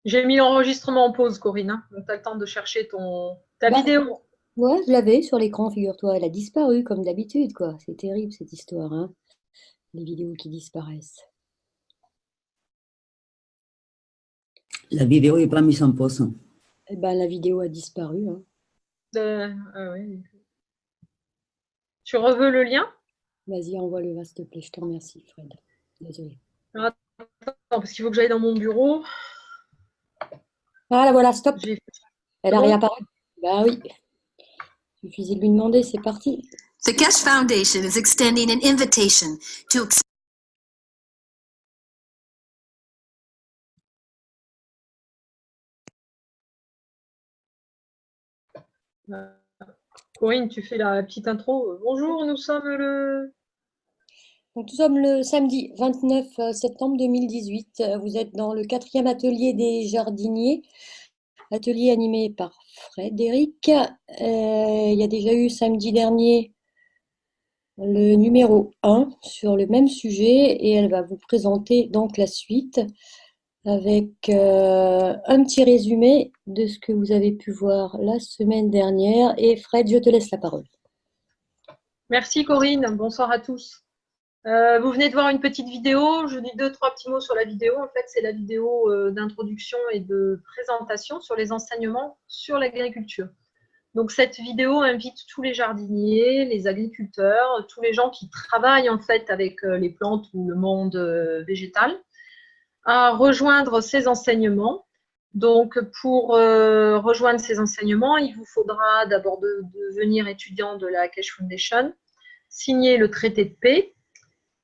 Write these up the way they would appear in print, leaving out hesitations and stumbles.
J'ai mis l'enregistrement en pause, Corinne, hein. Donc, tu as le temps de chercher ta Bah, vidéo. ouais, je l'avais sur l'écran, figure-toi. Elle a disparu comme d'habitude, quoi. C'est terrible cette histoire, hein. Les vidéos qui disparaissent. La vidéo n'est pas mise en pause. Eh ben, la vidéo a disparu, hein. Ouais. Tu reveux le lien? Vas-y, envoie-le, s'il te plaît. Je te remercie, Fred. Désolée. Alors, attends, parce qu'il faut que j'aille dans mon bureau. Ah, la voilà, stop. J'ai Elle C'est a bon? réapparu. Bah oui. Suffisait de lui demander, c'est parti. The Keshe Foundation is extending an invitation to Corinne, tu fais la petite intro. Bonjour, nous sommes le… Donc, nous sommes le samedi 29 septembre 2018. Vous êtes dans le 4e atelier des jardiniers, atelier animé par Frédéric. Il y a déjà eu samedi dernier le numéro 1 sur le même sujet et elle va vous présenter donc la suite avec un petit résumé de ce que vous avez pu voir la semaine dernière. Et Fred, je te laisse la parole. Merci, Corinne. Bonsoir à tous. Vous venez de voir une petite vidéo. Je dis 2-3 petits mots sur la vidéo. En fait, c'est la vidéo d'introduction et de présentation sur les enseignements sur l'agriculture. Donc, cette vidéo invite tous les jardiniers, les agriculteurs, tous les gens qui travaillent en fait avec les plantes ou le monde végétal à rejoindre ces enseignements. Donc, pour rejoindre ces enseignements, il vous faudra d'abord devenir étudiant de la Keshe Foundation, signer le traité de paix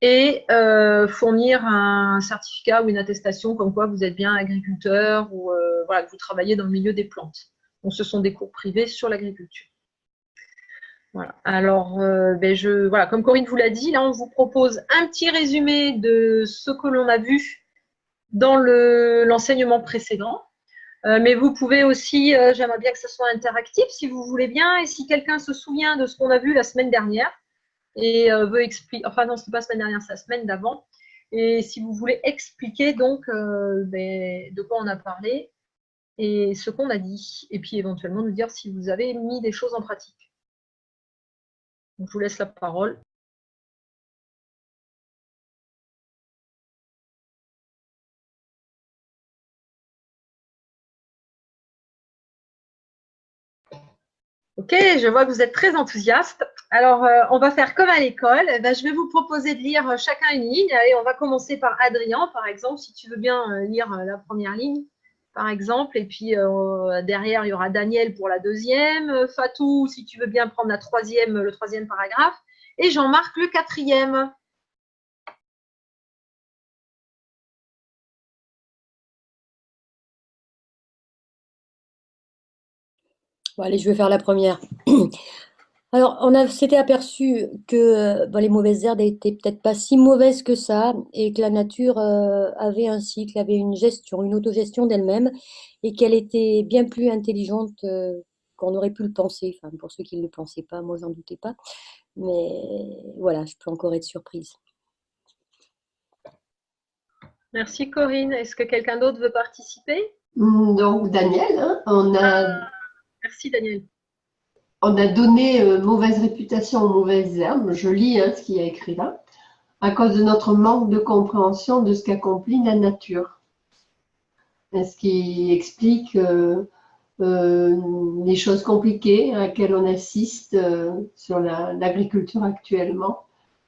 et fournir un certificat ou une attestation comme quoi vous êtes bien agriculteur ou voilà, que vous travaillez dans le milieu des plantes. Donc, ce sont des cours privés sur l'agriculture. Voilà. Alors, voilà, comme Corinne vous l'a dit, là, on vous propose un petit résumé de ce que l'on a vu dans l'enseignement précédent. Mais vous pouvez aussi, j'aimerais bien que ce soit interactif si vous voulez bien, et si quelqu'un se souvient de ce qu'on a vu la semaine dernière et veut expliquer, enfin non, c'est pas la semaine dernière, c'est la semaine d'avant, et si vous voulez expliquer donc de quoi on a parlé et ce qu'on a dit, et puis éventuellement nous dire si vous avez mis des choses en pratique. Donc, je vous laisse la parole. Ok, je vois que vous êtes très enthousiaste. Alors, on va faire comme à l'école. Je vais vous proposer de lire chacun une ligne. Allez, on va commencer par Adrien, par exemple, si tu veux bien lire la première ligne, par exemple. Et puis, derrière, il y aura Daniel pour la deuxième. Fatou, si tu veux bien prendre le troisième paragraphe. Et Jean-Marc, le quatrième. Bon, allez, je vais faire la première. Alors, on s'était aperçu que les mauvaises herbes n'étaient peut-être pas si mauvaises que ça et que la nature avait un cycle, avait une gestion, une autogestion d'elle-même et qu'elle était bien plus intelligente qu'on aurait pu le penser. Enfin, pour ceux qui ne le pensaient pas, moi, j'en doutais pas. Mais voilà, je peux encore être surprise. Merci Corinne. Est-ce que quelqu'un d'autre veut participer? Donc, Daniel, hein, Merci Daniel. on a donné mauvaise réputation aux mauvaises herbes. Je lis ce qu'il y a écrit là. À cause de notre manque de compréhension de ce qu'accomplit la nature. Ce qui explique les choses compliquées à laquelle on assiste sur l'agriculture actuellement,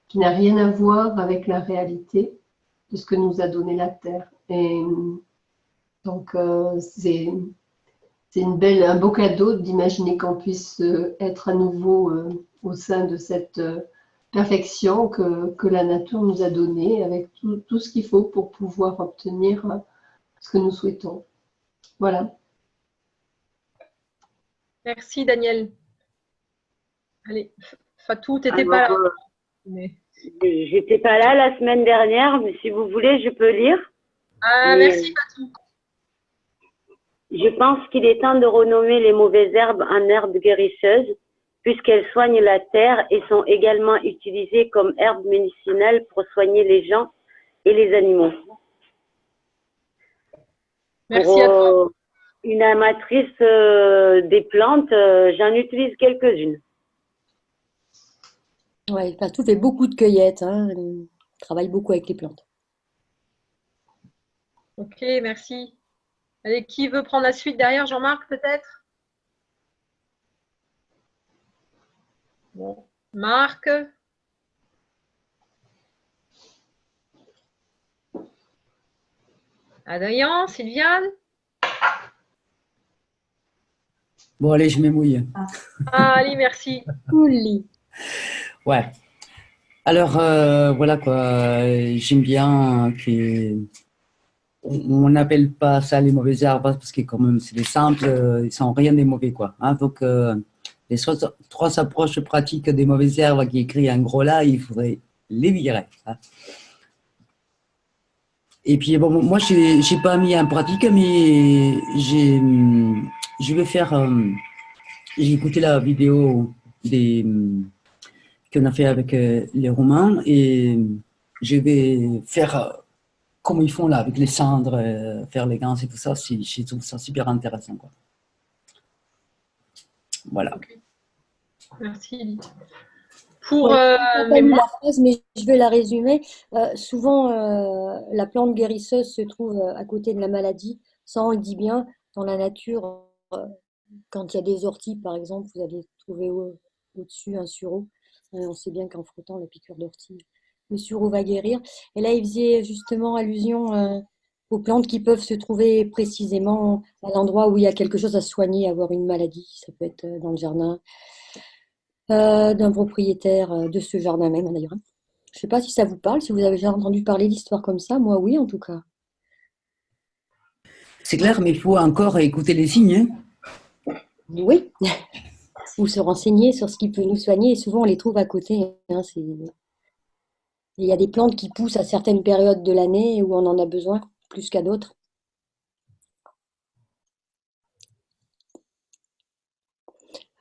qui n'a rien à voir avec la réalité de ce que nous a donné la Terre. Et donc, c'est un beau cadeau d'imaginer qu'on puisse être à nouveau au sein de cette perfection que la nature nous a donnée, avec tout ce qu'il faut pour pouvoir obtenir ce que nous souhaitons. Voilà. Merci Daniel. Allez, Fatou, tu n'étais pas là. Mais… J'étais pas là la semaine dernière, mais si vous voulez, je peux lire. Merci Fatou. Je pense qu'il est temps de renommer les mauvaises herbes en herbes guérisseuses, puisqu'elles soignent la terre et sont également utilisées comme herbes médicinales pour soigner les gens et les animaux. Merci à toi. Pour une amatrice des plantes, j'en utilise quelques-unes. Ouais, Fatou fait beaucoup de cueillettes, hein. Elle travaille beaucoup avec les plantes. Ok, merci. Allez, qui veut prendre la suite derrière? Jean-Marc, peut-être? Bon. Marc? Adrien? Sylviane? Bon, allez, je me mouille. Ah, allez, merci. Cool. Ouais. Alors, voilà quoi. J'aime bien que on n'appelle pas ça les mauvaises herbes parce que quand même c'est des simples, ils sont rien des mauvais quoi. Hein, donc les trois approches pratiques des mauvaises herbes qui est écrit en gros là, il faudrait les virer. Hein. Et puis bon, moi j'ai pas mis en pratique, mais je vais faire. J'ai écouté la vidéo qu'on a fait avec les Romains et je vais faire comme ils font là, avec les cendres, faire les ganses et tout ça, je trouve ça super intéressant. Quoi. Voilà. Okay. Merci, Edith. Pour pas lu la phrase, mais je vais la résumer. Souvent, la plante guérisseuse se trouve à côté de la maladie. Ça, on le dit bien. Dans la nature, quand il y a des orties, par exemple, vous allez trouver au-dessus un sureau. On sait bien qu'en frottant la piqûre d'ortie, le sureau va guérir. Et là, il faisait justement allusion aux plantes qui peuvent se trouver précisément à l'endroit où il y a quelque chose à soigner, avoir une maladie. Ça peut être dans le jardin d'un propriétaire de ce jardin même, d'ailleurs. Je ne sais pas si ça vous parle, si vous avez déjà entendu parler d'histoires comme ça. Moi, oui, en tout cas. C'est clair, mais il faut encore écouter les signes. Hein. Oui. Ou se renseigner sur ce qui peut nous soigner. Et souvent, on les trouve à côté. Hein. Il y a des plantes qui poussent à certaines périodes de l'année où on en a besoin plus qu'à d'autres.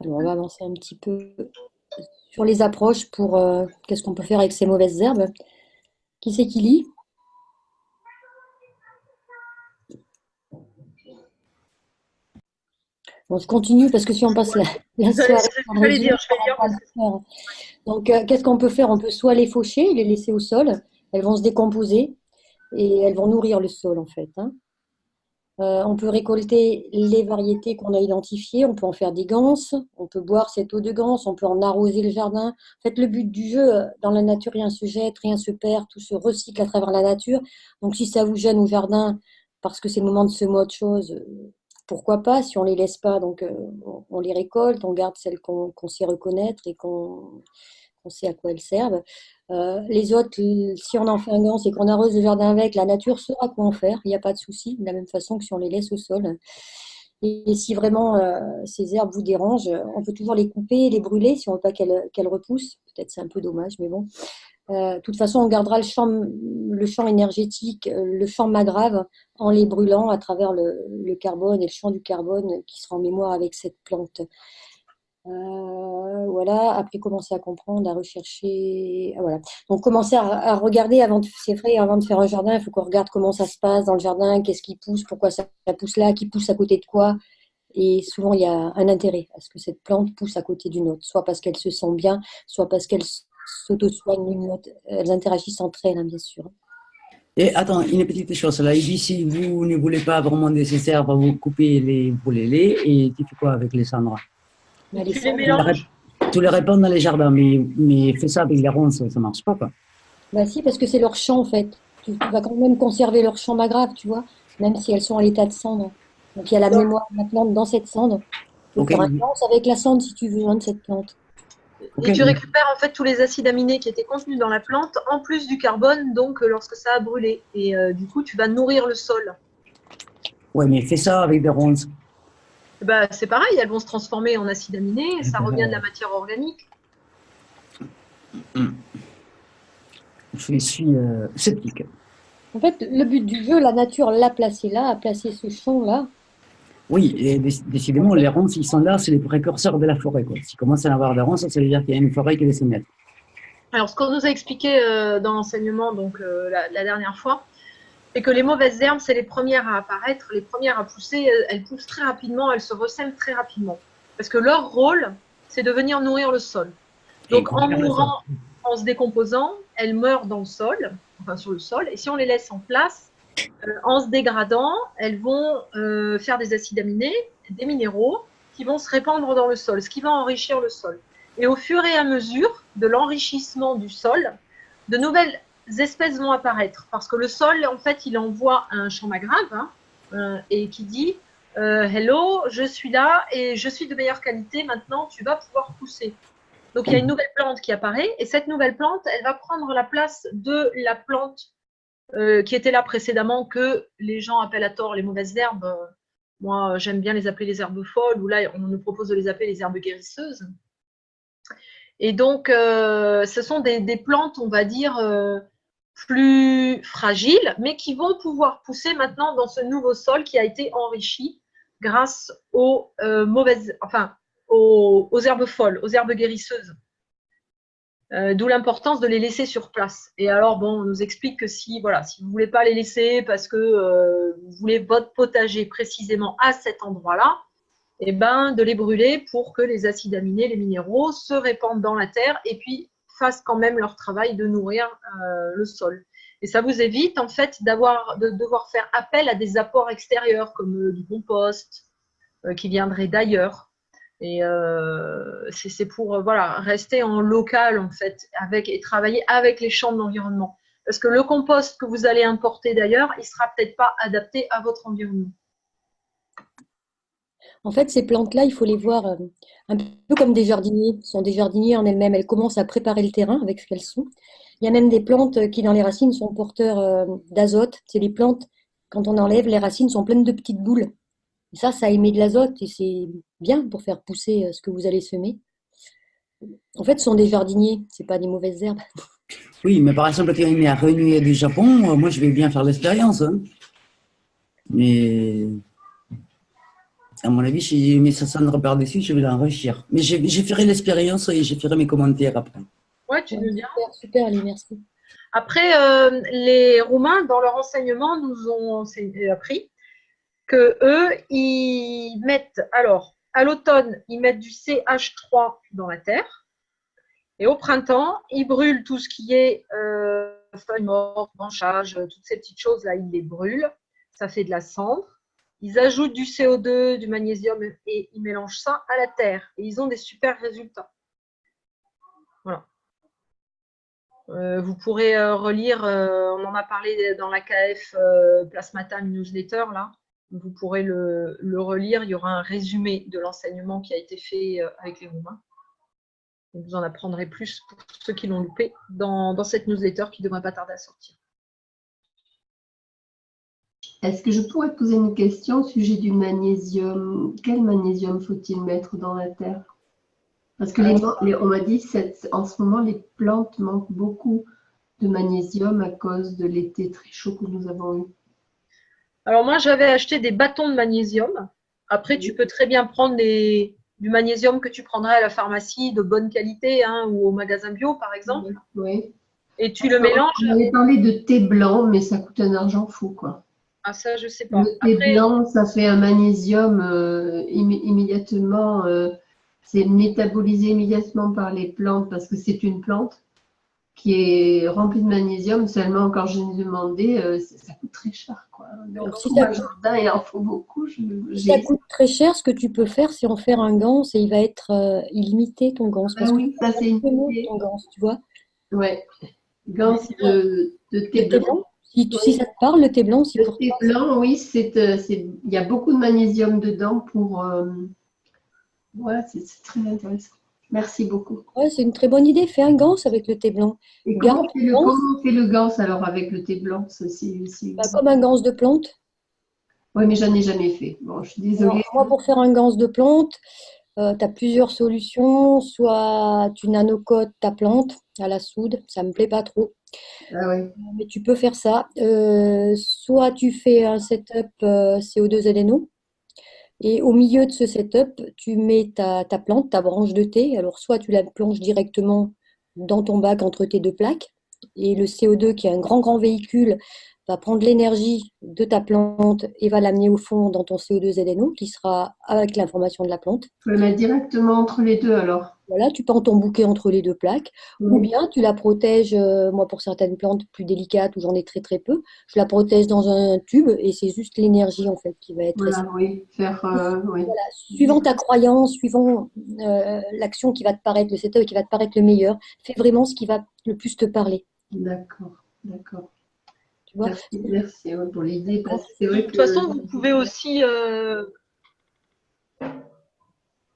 Alors, on va avancer un petit peu sur les approches pour qu'est-ce qu'on peut faire avec ces mauvaises herbes. Qui c'est qui lit? On se continue parce que si on passe la soirée. Je vais dire. Donc, qu'est-ce qu'on peut faire? On peut soit les faucher, les laisser au sol. Elles vont se décomposer et elles vont nourrir le sol, en fait. Hein. On peut récolter les variétés qu'on a identifiées. On peut en faire des ganses. On peut boire cette eau de ganse. On peut en arroser le jardin. En fait, le but du jeu, dans la nature, rien se jette, rien se perd. Tout se recycle à travers la nature. Donc, si ça vous gêne au jardin, parce que c'est le moment de semer autre chose, pourquoi pas? Si on ne les laisse pas, donc on les récolte, on garde celles qu'on sait reconnaître et qu'on sait à quoi elles servent. Les autres, si on en fait un ganse et qu'on arrose le jardin avec, la nature saura quoi en faire, il n'y a pas de souci, de la même façon que si on les laisse au sol. Et si vraiment ces herbes vous dérangent, on peut toujours les couper, les brûler si on ne veut pas qu'elles repoussent. Peut-être c'est un peu dommage, mais bon. De toute façon, on gardera le champ énergétique, le champ magrave, en les brûlant à travers le carbone et le champ du carbone qui sera en mémoire avec cette plante. Voilà, après commencer à comprendre, à rechercher, voilà. Donc commencer à regarder c'est vrai, avant de faire un jardin, il faut qu'on regarde comment ça se passe dans le jardin, qu'est-ce qui pousse, pourquoi ça pousse là, qui pousse à côté de quoi. Et souvent il y a un intérêt à ce que cette plante pousse à côté d'une autre, soit parce qu'elle se sent bien, soit parce qu'elle s'auto-soignent l'une l'autre. Elles interagissent entre elles, hein, bien sûr. Et attends, une petite chose là. Il dit si vous ne voulez pas vraiment de ces herbes, vous coupez les, brûlez-les et tu fais quoi avec les cendres? Tu les mélanges. Tu les répands dans les jardins, mais fais ça avec les ronces, ça ne marche pas quoi. Bah si, parce que c'est leur champ en fait. Tu vas quand même conserver leur champ magrave, tu vois, même si elles sont à l'état de cendre. Donc il y a la mémoire de la plante dans cette cendre. Tu peux faire un lance avec la cendre si tu veux, hein, de cette plante. Et tu récupères en fait tous les acides aminés qui étaient contenus dans la plante, en plus du carbone, donc lorsque ça a brûlé. Et du coup, tu vas nourrir le sol. Ouais, mais fais ça avec des ronces. Bah, c'est pareil, elles vont se transformer en acides aminés, et ça revient de la matière organique. Je suis sceptique. En fait, le but du jeu, la nature l'a placé là, a placé ce champ-là. Oui, et décidément, les ronces, ils sont là, c'est les précurseurs de la forêt. Quoi. S'ils commencent à avoir des ronces, ça veut dire qu'il y a une forêt qui les émettre. Alors, ce qu'on nous a expliqué dans l'enseignement donc la dernière fois, et que les mauvaises herbes, c'est les premières à apparaître, les premières à pousser. Elles poussent très rapidement, elles se ressèment très rapidement. Parce que leur rôle, c'est de venir nourrir le sol. Donc, en mourant, en se décomposant, elles meurent dans le sol, enfin sur le sol. Et si on les laisse en place, en se dégradant, elles vont faire des acides aminés, des minéraux, qui vont se répandre dans le sol, ce qui va enrichir le sol. Et au fur et à mesure de l'enrichissement du sol, de nouvelles espèces vont apparaître. Parce que le sol, en fait, il envoie un champ maghrave et qui dit hello, je suis là et je suis de meilleure qualité, maintenant tu vas pouvoir pousser. Donc il y a une nouvelle plante qui apparaît et cette nouvelle plante, elle va prendre la place de la plante qui était là précédemment, que les gens appellent à tort les mauvaises herbes. Moi, j'aime bien les appeler les herbes folles, ou là, on nous propose de les appeler les herbes guérisseuses. Et donc, ce sont des plantes, on va dire, plus fragiles, mais qui vont pouvoir pousser maintenant dans ce nouveau sol qui a été enrichi grâce aux aux herbes folles, aux herbes guérisseuses. D'où l'importance de les laisser sur place. Et alors, bon, on nous explique que si vous ne voulez pas les laisser parce que vous voulez votre potager précisément à cet endroit-là, eh ben, de les brûler pour que les acides aminés, les minéraux se répandent dans la terre et puis fassent quand même leur travail de nourrir le sol. Et ça vous évite en fait de devoir faire appel à des apports extérieurs comme du compost qui viendrait d'ailleurs. Et c'est pour rester en local en fait, et travailler avec les champs de l'environnement. Parce que le compost que vous allez importer d'ailleurs, il ne sera peut-être pas adapté à votre environnement. En fait, ces plantes-là, il faut les voir un peu comme des jardiniers. Ce sont des jardiniers en elles-mêmes. Elles commencent à préparer le terrain avec ce qu'elles sont. Il y a même des plantes qui, dans les racines, sont porteurs d'azote. C'est les plantes, quand on enlève, les racines sont pleines de petites boules. Et ça émet de l'azote et c'est bien pour faire pousser ce que vous allez semer. En fait, ce sont des jardiniers, ce n'est pas des mauvaises herbes. Oui, mais par exemple, quand il y a Renouer du Japon, moi je vais bien faire l'expérience. Hein. Mais à mon avis, si j'ai mis ça par-dessus, je vais l'enrichir. Mais je ferai l'expérience et je ferai mes commentaires après. Ouais, tu veux bien. Super, Ali, merci. Après, les Roumains, dans leur enseignement, nous ont appris que eux, ils mettent, alors, à l'automne, ils mettent du CH3 dans la terre. Et au printemps, ils brûlent tout ce qui est feuilles mortes, branchages, toutes ces petites choses-là, ils les brûlent. Ça fait de la cendre. Ils ajoutent du CO2, du magnésium et ils mélangent ça à la terre. Et ils ont des super résultats. Voilà. Vous pourrez relire, on en a parlé dans la KF Plasmata Newsletter, là. Vous pourrez le relire. Il y aura un résumé de l'enseignement qui a été fait avec les Roumains. Vous en apprendrez plus pour ceux qui l'ont loupé dans cette newsletter qui ne devrait pas tarder à sortir. Est-ce que je pourrais te poser une question au sujet du magnésium? Quel magnésium faut-il mettre dans la terre? Parce que on m'a dit en ce moment, les plantes manquent beaucoup de magnésium à cause de l'été très chaud que nous avons eu. Alors moi, j'avais acheté des bâtons de magnésium. Après, tu peux très bien prendre du magnésium que tu prendrais à la pharmacie de bonne qualité ou au magasin bio, par exemple. Oui. Et tu le mélanges. On avait parlé de thé blanc, mais ça coûte un argent fou, quoi. Ah, ça, je ne sais pas. Le thé blanc, ça fait un magnésium immédiatement. C'est métabolisé immédiatement par les plantes parce que c'est une plante qui est remplie de magnésium. Seulement, quand je l'ai demandé, ça coûte très cher, quoi. Donc, si le jardin, il en faut beaucoup. Ça coûte très cher. Ce que tu peux faire, c'est en faire un ganse et il va être illimité, ton ganse. Ah oui, ça c'est illimité. Ton ganse, tu vois. Ouais. Ganse de thé blanc. Si ça te parle, le thé blanc, c'est le thé blanc, oui, il y a beaucoup de magnésium dedans pour. Ouais, c'est très intéressant. Merci beaucoup. Ouais, c'est une très bonne idée. Fais un ganse avec le thé blanc. Et comment on fait le ganse alors avec le thé blanc comme un ganse de plante. Oui, mais j'en ai jamais fait. Bon, je suis désolée. Alors, moi, pour faire un ganse de plante, tu as plusieurs solutions. Soit tu nanocotes ta plante à la soude, ça me plaît pas trop. Ah ouais. Mais tu peux faire ça. Soit tu fais un setup CO2ZNO et au milieu de ce setup, tu mets ta plante, ta branche de thé. Alors, soit tu la plonges directement dans ton bac entre tes deux plaques et le CO2 qui est un grand véhicule va prendre l'énergie de ta plante et va l'amener au fond dans ton CO2 ZNO qui sera avec l'information de la plante. Je peux le mettre directement entre les deux alors. Voilà, tu pends ton bouquet entre les deux plaques, ou Oui. bien tu la protèges, moi pour certaines plantes plus délicates où j'en ai très très peu, je la protège dans un tube et c'est juste l'énergie en fait qui va être Voilà, oui. Faire, oui. voilà, suivant ta croyance, suivant l'action qui va te paraître, le setup qui va te paraître le meilleur, fais vraiment ce qui va le plus te parler. D'accord, d'accord. Tu vois? Merci ouais, pour l'idée. Parce que c'est vrai De toute façon, vous pouvez aussi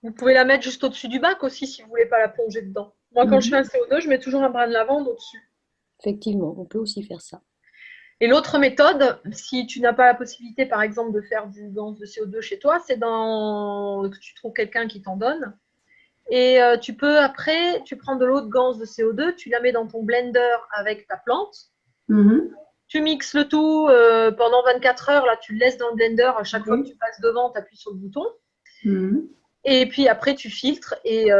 vous pouvez la mettre juste au-dessus du bac aussi si vous ne voulez pas la plonger dedans. Moi, quand je fais un CO2, je mets toujours un brin de lavande au-dessus. Effectivement, on peut aussi faire ça. Et l'autre méthode, si tu n'as pas la possibilité, par exemple, de faire du ganse de CO2 chez toi, c'est que tu trouves quelqu'un qui t'en donne. Et tu peux, après, tu prends de l'eau de ganse de CO2, tu la mets dans ton blender avec ta plante. Tu mixes le tout pendant 24 heures. Là, tu le laisses dans le blender. À chaque fois que tu passes devant, tu appuies sur le bouton. Et puis après, tu filtres et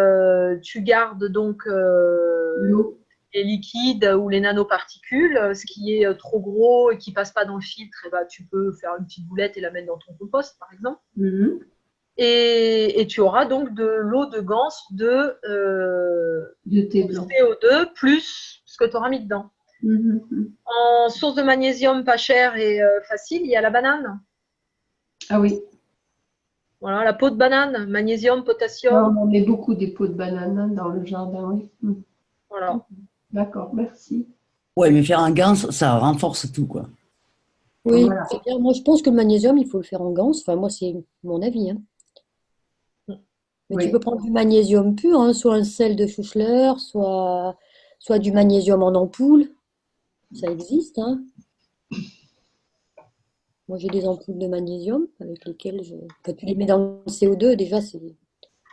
tu gardes donc l'eau. les liquides ou les nanoparticules. Ce qui est trop gros et qui ne passe pas dans le filtre, et ben, tu peux faire une petite boulette et la mettre dans ton compost, par exemple. Et tu auras donc de l'eau de ganse de thé blanc. CO2 plus ce que tu auras mis dedans. En source de magnésium pas chère et facile, il y a la banane. Ah oui. Voilà, la peau de banane, magnésium, potassium. Alors, on met beaucoup des peaux de banane dans le jardin, oui. Voilà. D'accord, merci. Ouais, mais faire un ganse, ça renforce tout, quoi. Oui, Voilà. c'est bien. Moi je pense que le magnésium, il faut le faire en ganse. Enfin, moi c'est mon avis, hein. Mais Oui. tu peux prendre du magnésium pur, hein, soit un sel de Schussler, soit du magnésium en ampoule. Ça existe, hein. Moi, j'ai des ampoules de magnésium avec lesquelles quand tu les mets dans le CO2, déjà, c'est.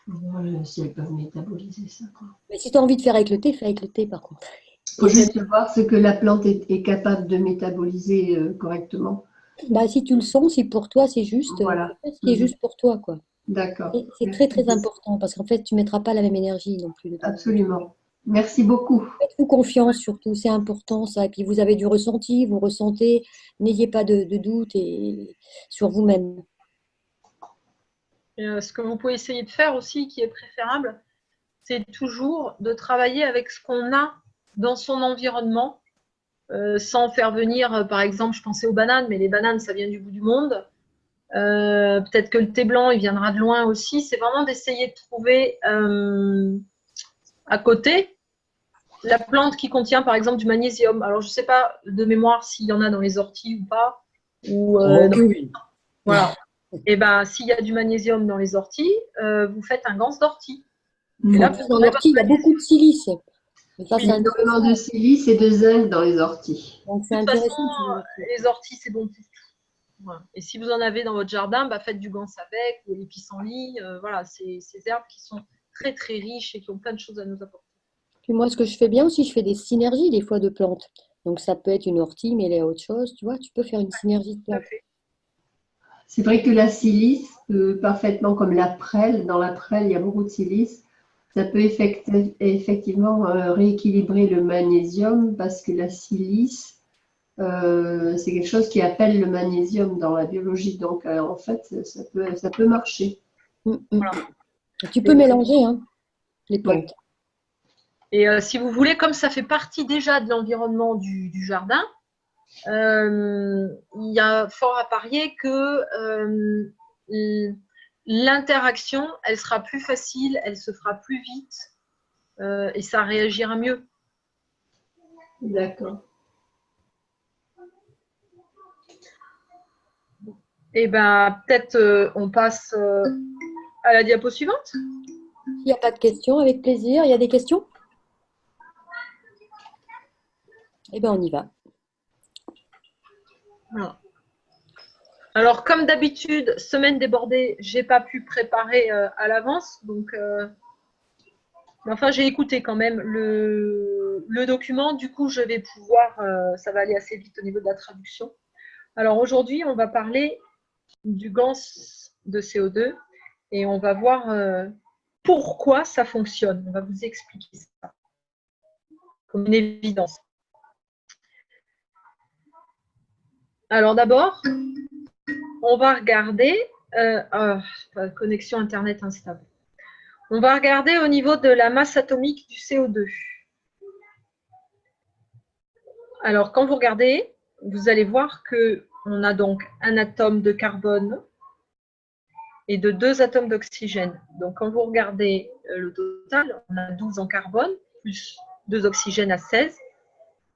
Voilà, si elles peuvent métaboliser ça, quoi. Mais si tu as envie de faire avec le thé, fais avec le thé, par contre. Il faut juste voir ce que la plante est capable de métaboliser correctement. Bah, si tu le sens, si pour toi, c'est juste, Voilà. fais ce qui est juste pour toi, quoi. D'accord. C'est très, très important parce qu'en fait, tu ne mettras pas la même énergie non plus dedans. Absolument. Merci beaucoup. Faites-vous confiance, surtout, c'est important, ça. Et puis, vous avez du ressenti, vous ressentez, n'ayez pas de doute sur vous-même. Ce que vous pouvez essayer de faire aussi, qui est préférable, c'est toujours de travailler avec ce qu'on a dans son environnement, sans faire venir, par exemple, je pensais aux bananes, mais les bananes, ça vient du bout du monde. Peut-être que le thé blanc, il viendra de loin aussi. C'est vraiment d'essayer de trouver à côté la plante qui contient, par exemple, du magnésium. Alors, je ne sais pas de mémoire s'il y en a dans les orties ou pas. Oui. Voilà. Et ben, s'il y a du magnésium dans les orties, vous faites un ganse d'ortie. Et là, Dans l'ortie, il y a beaucoup de silice. Et ça, Il y a énormément de silice et de zinc dans les orties. Donc, c'est de toute intéressant. façon, les orties, c'est bon pour tout. Voilà. Et si vous en avez dans votre jardin, bah, faites du ganse avec ou les pissenlits. Voilà, ces herbes qui sont très très riches et qui ont plein de choses à nous apporter. Puis moi, ce que je fais bien aussi, je fais des synergies des fois de plantes. Donc, ça peut être une ortie mêlée à autre chose. Tu vois, tu peux faire une synergie de plantes. C'est vrai que la silice, parfaitement comme la prêle, dans la prêle, il y a beaucoup de silice. Ça peut effectivement rééquilibrer le magnésium parce que la silice, c'est quelque chose qui appelle le magnésium dans la biologie. Donc, en fait, ça peut marcher. Voilà. Tu peux mélanger hein, les plantes. Ouais. Et si vous voulez, comme ça fait partie déjà de l'environnement du jardin, il y a fort à parier que l'interaction, elle sera plus facile, elle se fera plus vite et ça réagira mieux. D'accord. Et ben peut-être on passe à la diapo suivante. S'il n'y a pas de questions, avec plaisir. Il y a des questions? Eh bien, on y va. Voilà. Alors, comme d'habitude, semaine débordée, je n'ai pas pu préparer à l'avance. Donc, enfin, j'ai écouté quand même le document. Du coup, je vais pouvoir, ça va aller assez vite au niveau de la traduction. Alors, aujourd'hui, on va parler du ganse de CO2 et on va voir pourquoi ça fonctionne. On va vous expliquer ça comme une évidence. Alors d'abord, on va regarder, connexion Internet instable. On va regarder au niveau de la masse atomique du CO2. Alors, quand vous regardez, vous allez voir qu'on a donc un atome de carbone et de 2 atomes d'oxygène. Donc, quand vous regardez le total, on a 12 en carbone, plus 2 oxygènes à 16.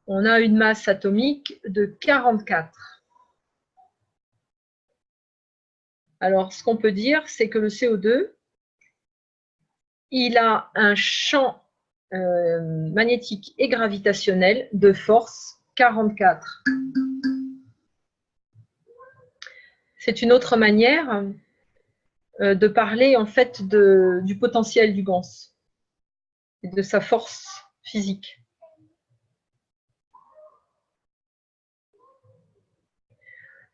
On a une masse atomique de 44. Alors, ce qu'on peut dire, c'est que le CO2, il a un champ magnétique et gravitationnel de force 44. C'est une autre manière de parler en fait du potentiel du gans et de sa force physique.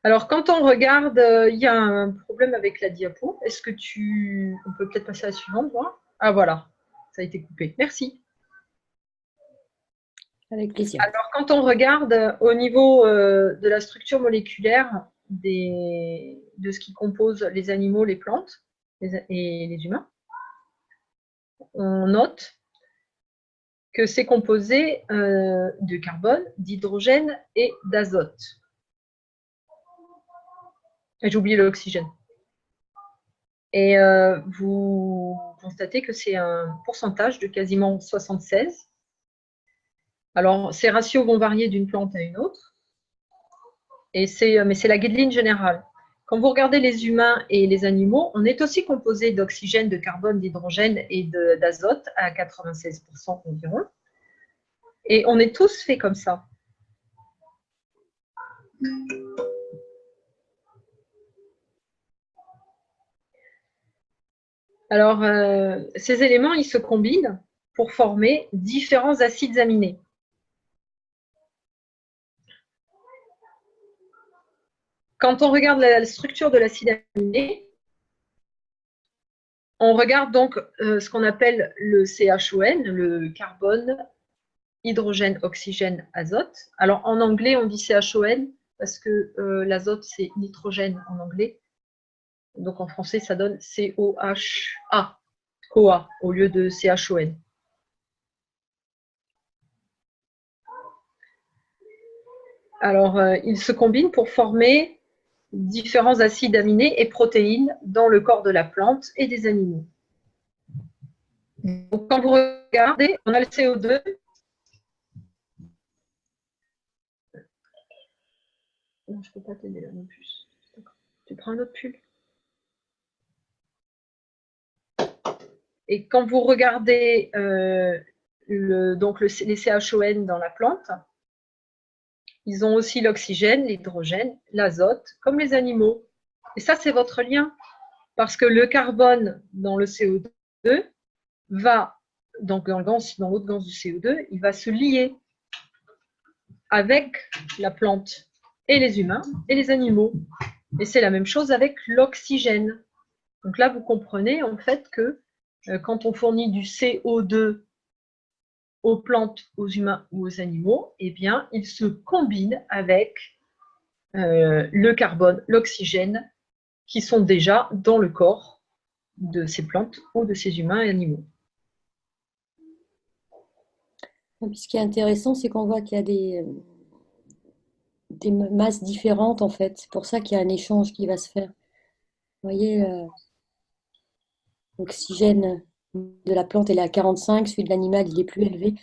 Alors, quand on regarde, il y a un problème avec la diapo. Est-ce que on peut peut-être passer à la suivante, voir? Ah voilà, ça a été coupé. Merci. Avec plaisir. Alors, quand on regarde au niveau de la structure moléculaire de ce qui compose les animaux, les plantes et les humains, on note que c'est composé de carbone, d'hydrogène et d'azote. J'ai oublié l'oxygène. Et vous constatez que c'est un pourcentage de quasiment 76. Alors, ces ratios vont varier d'une plante à une autre, mais c'est la guideline générale. Quand vous regardez les humains et les animaux, on est aussi composé d'oxygène, de carbone, d'hydrogène et d'azote à 96% environ. Et on est tous faits comme ça. Alors, ces éléments, ils se combinent pour former différents acides aminés. Quand on regarde la structure de l'acide aminé, on regarde donc ce qu'on appelle le CHON, le carbone, hydrogène, oxygène, azote. Alors, en anglais, on dit CHON parce que l'azote, c'est nitrogène en anglais. Donc, en français, ça donne COHA, COA, au lieu de CHON. Alors, ils se combinent pour former différents acides aminés et protéines dans le corps de la plante et des animaux. Donc, quand vous regardez, on a le CO2. Non, je ne peux pas t'aider là non plus. Tu prends un autre pull. Et quand vous regardez les CHON dans la plante, ils ont aussi l'oxygène, l'hydrogène, l'azote, comme les animaux. Et ça, c'est votre lien. Parce que le carbone dans le CO2 va, donc dans l'autre gaz du CO2, il va se lier avec la plante et les humains et les animaux. Et c'est la même chose avec l'oxygène. Donc là, vous comprenez en fait que quand on fournit du CO2 aux plantes, aux humains ou aux animaux, eh bien, il se combine avec le carbone, l'oxygène, qui sont déjà dans le corps de ces plantes ou de ces humains et animaux. Ce qui est intéressant, c'est qu'on voit qu'il y a des masses différentes, en fait. C'est pour ça qu'il y a un échange qui va se faire. Vous voyez, l'oxygène de la plante, elle est à 45, celui de l'animal, il est plus élevé.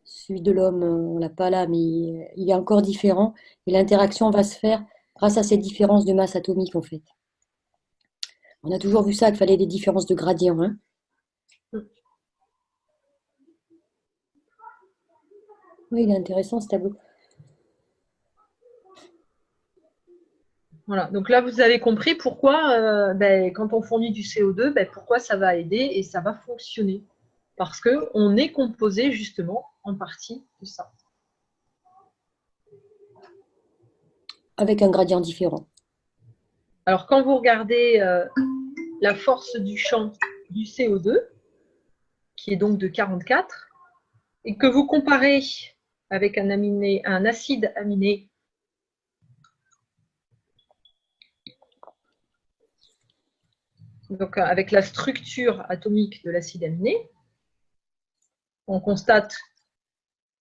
Celui de l'homme, on ne l'a pas là, mais il est encore différent. Et l'interaction va se faire grâce à ces différences de masse atomique, en fait. On a toujours vu ça, qu'il fallait des différences de gradient. Hein. Oui, il est intéressant ce tableau. Voilà, donc là, vous avez compris pourquoi, quand on fournit du CO2, pourquoi ça va aider et ça va fonctionner. Parce qu'on est composé justement en partie de ça. Avec un gradient différent. Alors, quand vous regardez la force du champ du CO2, qui est donc de 44, et que vous comparez avec un acide aminé Donc, avec la structure atomique de l'acide aminé, on constate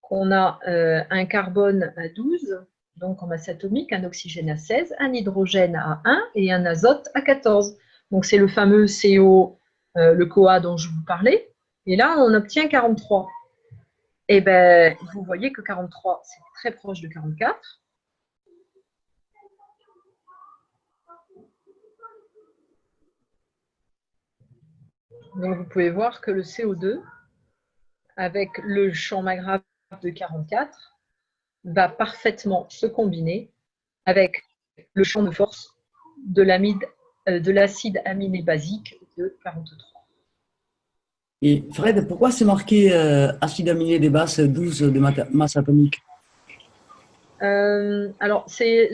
qu'on a un carbone à 12, donc en masse atomique, un oxygène à 16, un hydrogène à 1 et un azote à 14. Donc, c'est le fameux CO, le CoA dont je vous parlais. Et là, on obtient 43. Et bien, vous voyez que 43, c'est très proche de 44. Donc, vous pouvez voir que le CO2, avec le champ Magrath de 44, va parfaitement se combiner avec le champ de force de l'acide aminé basique de 43. Et Fred, pourquoi c'est marqué acide aminé de base 12 de masse atomique? Alors, c'est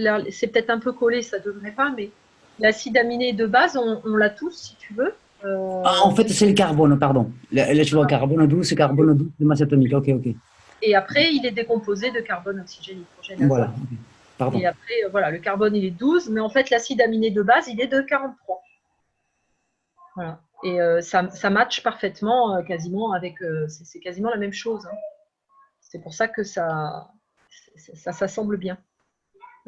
peut-être un peu collé, ça ne devrait pas, mais l'acide aminé de base, on l'a tous, si tu veux. Ah, en fait, c'est le carbone, pardon. Je vois carbone 12, c'est carbone 12 de masse atomique. Ok, ok. Et après, il est décomposé de carbone, oxygène, hydrogène, azote. Voilà. Pardon. Et après, voilà, le carbone, il est 12, mais en fait, l'acide aminé de base, il est de 43. Voilà. Et ça matche parfaitement, quasiment, avec. C'est quasiment la même chose. Hein. C'est pour ça que ça s'assemble bien.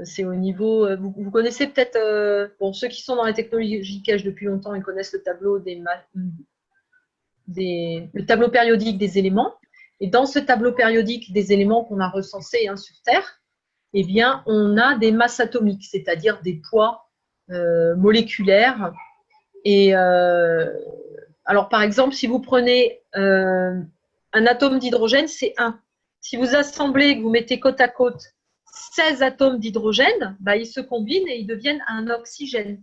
C'est au niveau. Vous connaissez peut-être. Bon, ceux qui sont dans les technologies cache depuis longtemps, ils connaissent le tableau le tableau périodique des éléments. Et dans ce tableau périodique des éléments qu'on a recensés sur Terre, eh bien, on a des masses atomiques, c'est-à-dire des poids moléculaires. Et alors, par exemple, si vous prenez un atome d'hydrogène, c'est 1. Si vous assemblez, que vous mettez côte à côte 16 atomes d'hydrogène, bah, ils se combinent et ils deviennent un oxygène.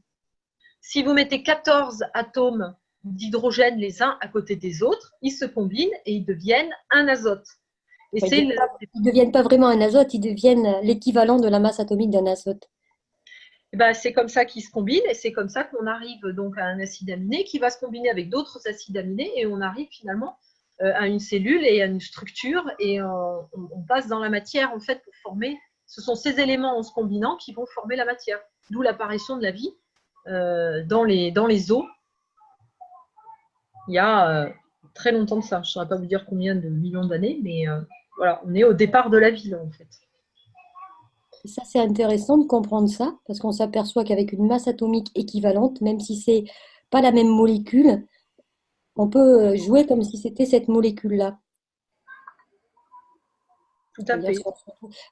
Si vous mettez 14 atomes d'hydrogène les uns à côté des autres, ils se combinent et ils deviennent un azote. Et ils ne deviennent pas vraiment un azote, ils deviennent l'équivalent de la masse atomique d'un azote. Ben, c'est comme ça qu'ils se combinent et c'est comme ça qu'on arrive donc à un acide aminé qui va se combiner avec d'autres acides aminés et on arrive finalement à une cellule et à une structure et on passe dans la matière en fait pour former. Ce sont ces éléments en se combinant qui vont former la matière. D'où l'apparition de la vie dans les eaux. Il y a très longtemps de ça. Je ne saurais pas vous dire combien de millions d'années, mais voilà, on est au départ de la vie là en fait. Et ça, c'est intéressant de comprendre ça, parce qu'on s'aperçoit qu'avec une masse atomique équivalente, même si ce n'est pas la même molécule, on peut jouer comme si c'était cette molécule-là. Tout à fait.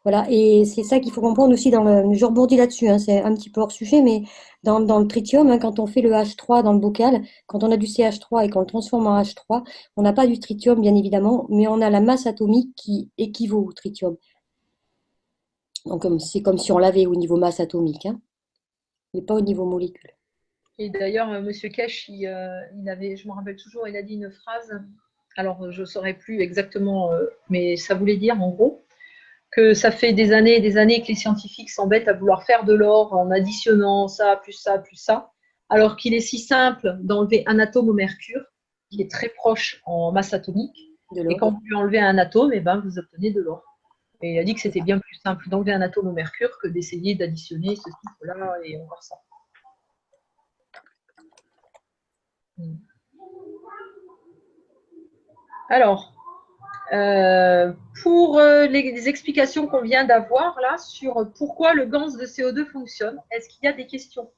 Voilà, et c'est ça qu'il faut comprendre aussi dans le. Je rebondis là-dessus, hein, c'est un petit peu hors sujet, mais dans le tritium, hein, quand on fait le H3 dans le bocal, quand on a du CH3 et qu'on le transforme en H3, on n'a pas du tritium, bien évidemment, mais on a la masse atomique qui équivaut au tritium. Donc, c'est comme si on l'avait au niveau masse atomique, hein, mais pas au niveau molécule. Et d'ailleurs, M. Kesch, il avait, je me rappelle toujours, il a dit une phrase, alors je ne saurais plus exactement, mais ça voulait dire en gros que ça fait des années et des années que les scientifiques s'embêtent à vouloir faire de l'or en additionnant ça, plus ça, plus ça, alors qu'il est si simple d'enlever un atome au mercure, qui est très proche en masse atomique, et quand vous lui enlevez un atome, eh ben, vous obtenez de l'or. Et il a dit que c'était bien plus simple d'enlever un atome au mercure que d'essayer d'additionner ceci, cela et encore ça. Alors, pour les explications qu'on vient d'avoir là sur pourquoi le gaz de CO2 fonctionne, est-ce qu'il y a des questions?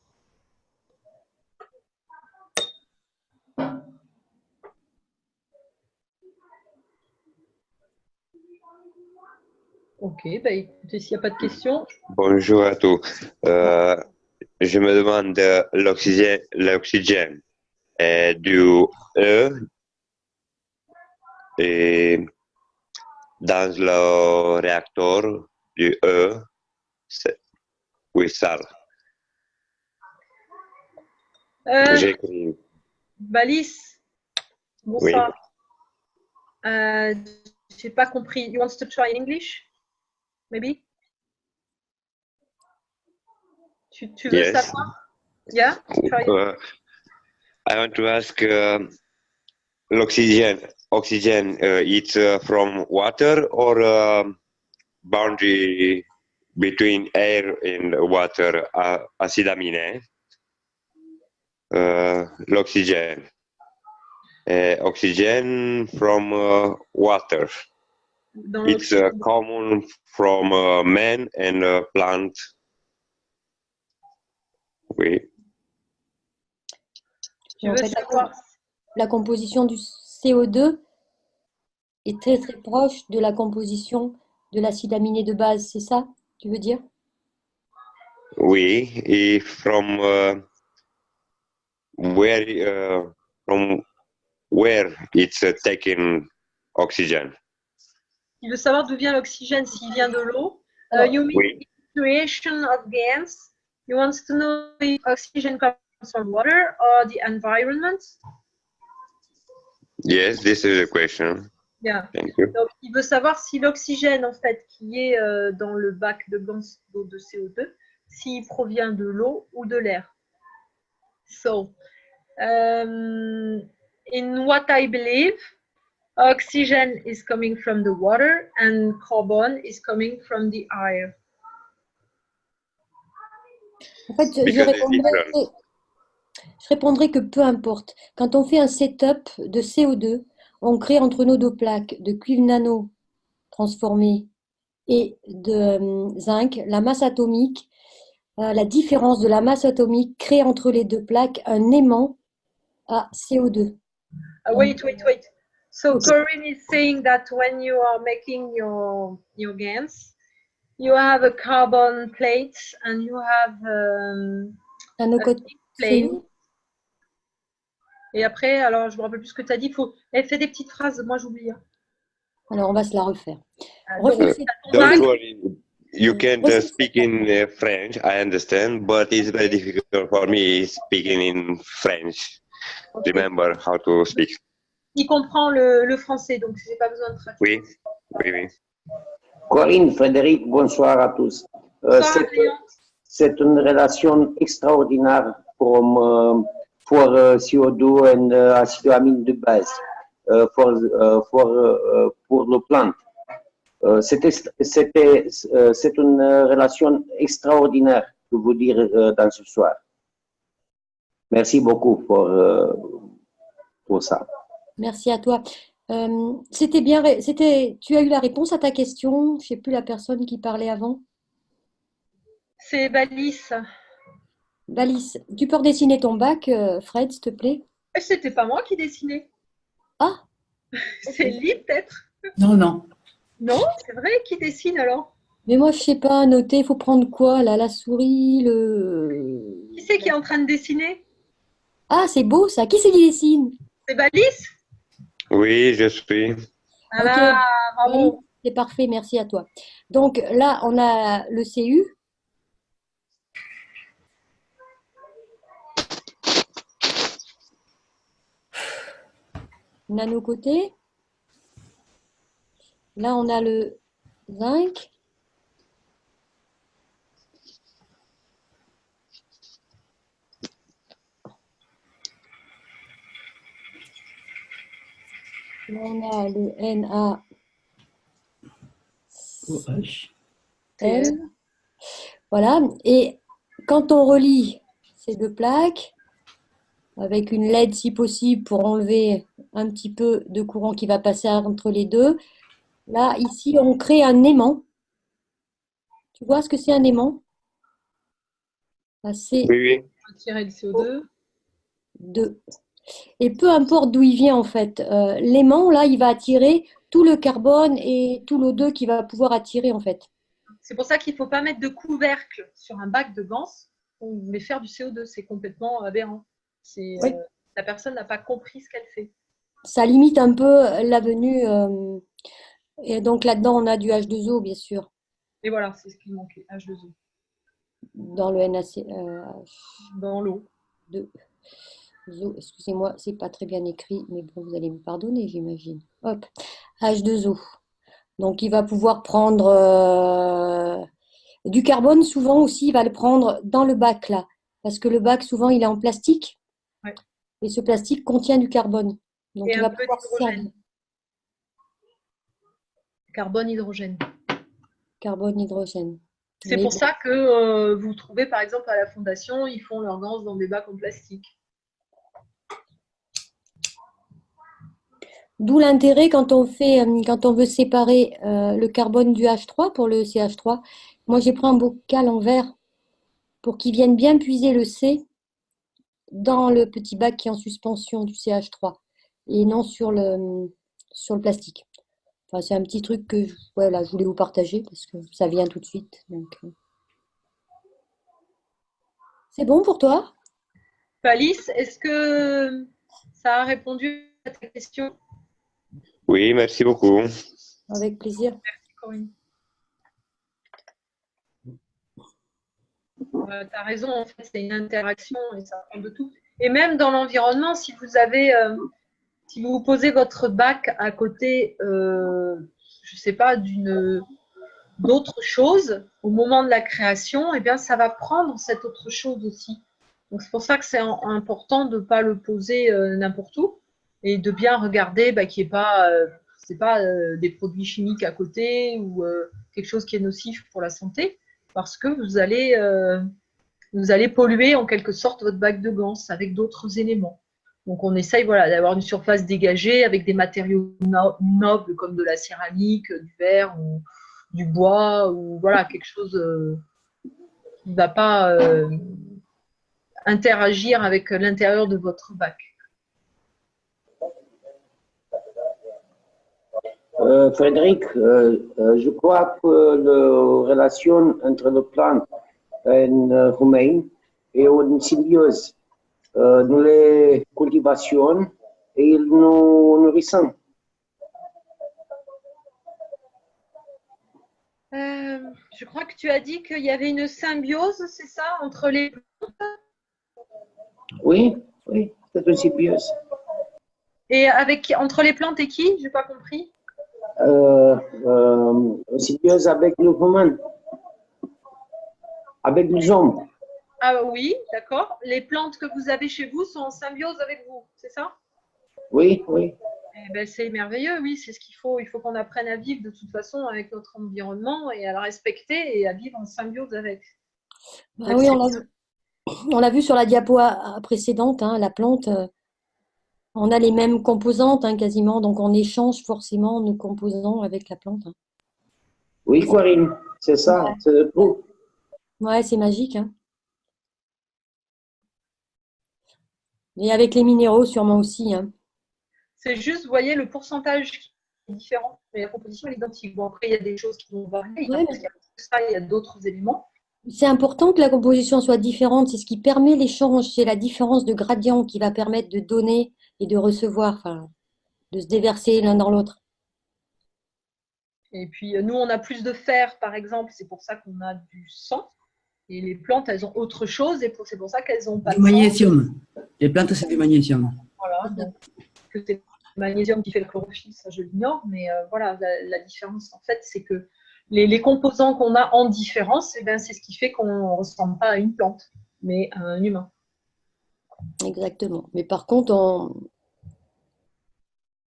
Ok, bah écoutez, s'il n'y a pas de questions. Bonjour à tous. Je me demande l'oxygène est du E et dans le réacteur du E, oui, ça. J'écris. Balice, bonsoir. Oui. Je n'ai pas compris. You want to try in English? Maybe? Tu veux savoir? Yeah? I want to ask oxygen it's from water or boundary between air and water, acid aminé? l'oxygène. Oxygen from water. Dans It's l'oxygène. common from man and plant. Oui. Tu En veux fait, savoir la composition du CO2 est très très proche de la composition de l'acide aminé de base, c'est ça, tu veux dire? Oui. Et from where it's taking oxygen. Il veut savoir d'où vient l'oxygène, s'il vient de l'eau. Alors, You mean Oui. creation of gas? You want to know if oxygen comes from water or the environment? Yes, this is a question. Yeah. Thank you. Donc, il veut savoir si l'oxygène, en fait, qui est dans le bac de gants d'eau de CO2, s'il provient de l'eau ou de l'air. So, in what I believe, oxygen is coming from the water and carbon is coming from the air. en fait, Because it's different. je répondrai que peu importe. Quand on fait un setup de CO2, on crée entre nos deux plaques de cuivre nano transformé et de zinc, la masse atomique, la différence de la masse atomique crée entre les deux plaques un aimant à CO2. Wait. So Corinne is saying that when you are making your GANs, you have a carbon plate and you have Un a autre zinc plane. Et après, alors je me rappelle plus ce que tu as dit. Elle fait des petites phrases, moi j'oublie. Alors, on va se la refaire. Donc, Refaites- Don't worry. You can Refaites- speak in French, I understand, but it's very difficult for me speaking in French. okay. Remember how to speak. Il comprend le français, donc j'ai pas besoin de traduire. Oui. Corinne, Frédéric, bonsoir à tous. Bonsoir, Adrien. C'est une relation extraordinaire pour CO2 et acide amine de base pour le plant. C'est une relation extraordinaire que vous dire dans ce soir. Merci beaucoup pour ça. Merci à toi. C'était bien. Tu as eu la réponse à ta question. Je ne sais plus la personne qui parlait avant. C'est Balice. Balice, tu peux redessiner ton bac, Fred, s'il te plaît? C'était pas moi qui dessinais. Ah, C'est Lee, peut-être? Non, non. Non, c'est vrai, qui dessine alors? mais moi, je sais pas, noter, il faut prendre quoi là? La souris, Qui c'est qui est en train de dessiner? Ah, c'est beau ça. Qui c'est qui dessine? C'est Balice? Oui, je suis. Voilà, bravo. Oui, c'est parfait, merci à toi. Donc là, on a le CU. Nano côté. Là, on a le zinc. Là, on a le NaCl. Voilà. Et quand on relie ces deux plaques, avec une LED si possible pour enlever un petit peu de courant qui va passer entre les deux, là, ici, on crée un aimant. Tu vois ce que c'est un aimant? C'est Oui. Tirer le CO2. 2. Et peu importe d'où il vient en fait, l'aimant là, il va attirer tout le carbone et tout l'O2 qu'il va pouvoir attirer en fait. C'est pour ça qu'il ne faut pas mettre de couvercle sur un bac de gants. On voulait faire du CO2, c'est complètement aberrant. Oui. La personne n'a pas compris ce qu'elle fait. Ça limite un peu la venue. Et donc là-dedans, on a du H2O bien sûr. Et voilà, c'est ce qui manquait, H2O. Dans le NaC. Dans l'eau. Excusez-moi, c'est pas très bien écrit, mais bon, vous allez me pardonner, j'imagine. Hop, H2O. Donc, il va pouvoir prendre du carbone. Souvent aussi, il va le prendre dans le bac là, parce que le bac souvent il est en plastique. Ouais. Et ce plastique contient du carbone. Donc, et il un va peu pouvoir se d'hydrogène. servir. Carbone, hydrogène. Carbone, hydrogène. C'est Mais pour bon, ça que vous trouvez, par exemple, à la Fondation, ils font leurs gants dans des bacs en plastique. D'où l'intérêt quand on veut séparer le carbone du H3 pour le CH3. Moi, j'ai pris un bocal en verre pour qu'il vienne bien puiser le C dans le petit bac qui est en suspension du CH3 et non sur le plastique. Enfin, c'est un petit truc que voilà, je voulais vous partager parce que ça vient tout de suite. Donc, c'est bon pour toi? Alice, est-ce que ça a répondu à ta question? Oui, merci beaucoup. Avec plaisir. Merci Corinne. Tu as raison, en fait, c'est une interaction et ça prend de tout. Et même dans l'environnement, si vous posez votre bac à côté, je ne sais pas, d'autre chose au moment de la création, eh bien, ça va prendre cette autre chose aussi. Donc, c'est pour ça que c'est important de ne pas le poser n'importe où et de bien regarder qu'il n'y ait pas, des produits chimiques à côté ou quelque chose qui est nocif pour la santé, parce que vous allez polluer en quelque sorte votre bac de gants avec d'autres éléments. Donc, on essaye d'avoir une surface dégagée avec des matériaux nobles comme de la céramique, du verre ou du bois ou voilà, quelque chose qui ne va pas interagir avec l'intérieur de votre bac. Frédéric, je crois que la relation entre le plant et humain est une symbiose. Nous les cultivons et ils nous nourrissent. Je crois que tu as dit qu'il y avait une symbiose, c'est ça, entre les plantes? Oui, c'est une symbiose. Et entre les plantes et qui? Je n'ai pas compris. Une symbiose avec l'humain, avec les hommes. Ah oui, d'accord. Les plantes que vous avez chez vous sont en symbiose avec vous, c'est ça? Oui. Eh ben, c'est merveilleux, oui, c'est ce qu'il faut. Il faut qu'on apprenne à vivre de toute façon avec notre environnement et à le respecter et à vivre en symbiose avec. Ah oui, on l'a vu sur la diapo précédente, hein, la plante, on a les mêmes composantes quasiment, donc on échange forcément nos composants avec la plante. Oui, Corinne, c'est ça, Ouais. c'est le tout. Ouais, c'est magique. Et avec les minéraux, sûrement aussi. C'est juste, vous voyez, le pourcentage est différent, mais la composition est identique. Bon, après, il y a des choses qui vont varier, Ouais, parce qu'il y a ça, il y a d'autres éléments. c'est important que la composition soit différente, c'est ce qui permet l'échange, c'est la différence de gradient qui va permettre de donner et de recevoir, enfin, de se déverser l'un dans l'autre. Et puis, nous, on a plus de fer, par exemple, c'est pour ça qu'on a du sang. Et les plantes, elles ont autre chose, et c'est pour ça qu'elles ont pas Du magnésium. Les plantes, c'est du magnésium. Voilà, donc que c'est le magnésium qui fait le chlorophylle, ça je l'ignore, mais voilà, la différence, en fait, c'est que les composants qu'on a en différence, eh ben, c'est ce qui fait qu'on ne ressemble pas à une plante, mais à un humain. Exactement. Mais par contre,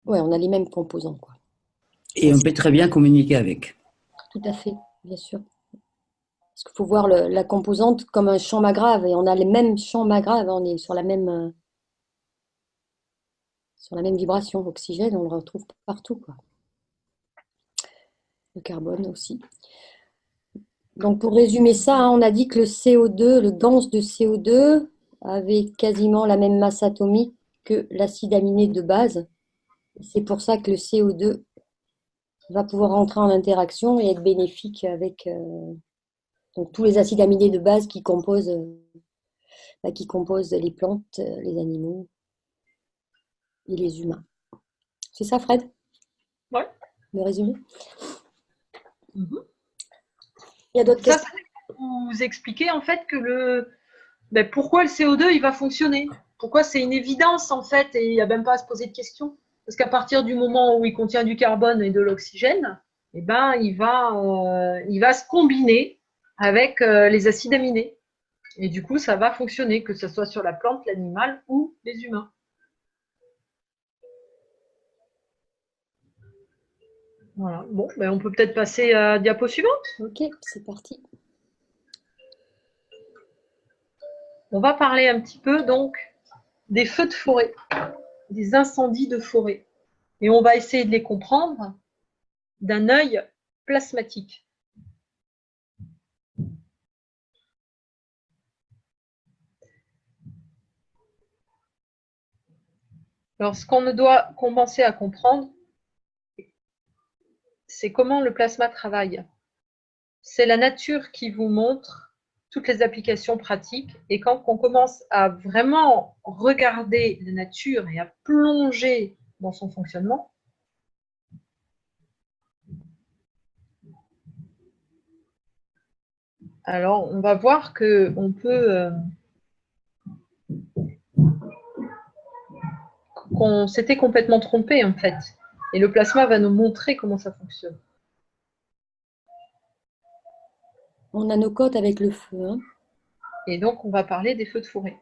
on a les mêmes composants, quoi. Et on peut très bien communiquer avec. Tout à fait, bien sûr. Parce qu'il faut voir la composante comme un champ Magrave, et on a les mêmes champs Magrave, on est sur la même vibration. L'oxygène, on le retrouve partout, quoi. Le carbone aussi. Donc pour résumer ça, on a dit que le CO2, le gans de CO2 avait quasiment la même masse atomique que l'acide aminé de base. C'est pour ça que le CO2 va pouvoir entrer en interaction et être bénéfique avec donc tous les acides aminés de base qui composent les plantes, les animaux et les humains. C'est ça, Fred? Ouais. Le résumé? Il y a d'autres questions? Ça, vous expliquer en fait que pourquoi le CO2 il va fonctionner. Pourquoi c'est une évidence en fait et il n'y a même pas à se poser de questions. Parce qu'à partir du moment où il contient du carbone et de l'oxygène, eh ben, il va se combiner avec les acides aminés. Et du coup, ça va fonctionner, que ce soit sur la plante, l'animal ou les humains. Voilà. Bon, on peut peut-être passer à la diapo suivante. Ok, c'est parti. On va parler un petit peu donc des feux de forêt, des incendies de forêt. Et on va essayer de les comprendre d'un œil plasmatique. Alors, ce qu'on doit commencer à comprendre, c'est comment le plasma travaille. C'est la nature qui vous montre toutes les applications pratiques. Et quand on commence à vraiment regarder la nature et à plonger dans son fonctionnement, alors on va voir qu'on peut... qu'on s'était complètement trompé en fait. Et le plasma va nous montrer comment ça fonctionne. On a nos codes avec le feu. Hein. Et donc, on va parler des feux de forêt.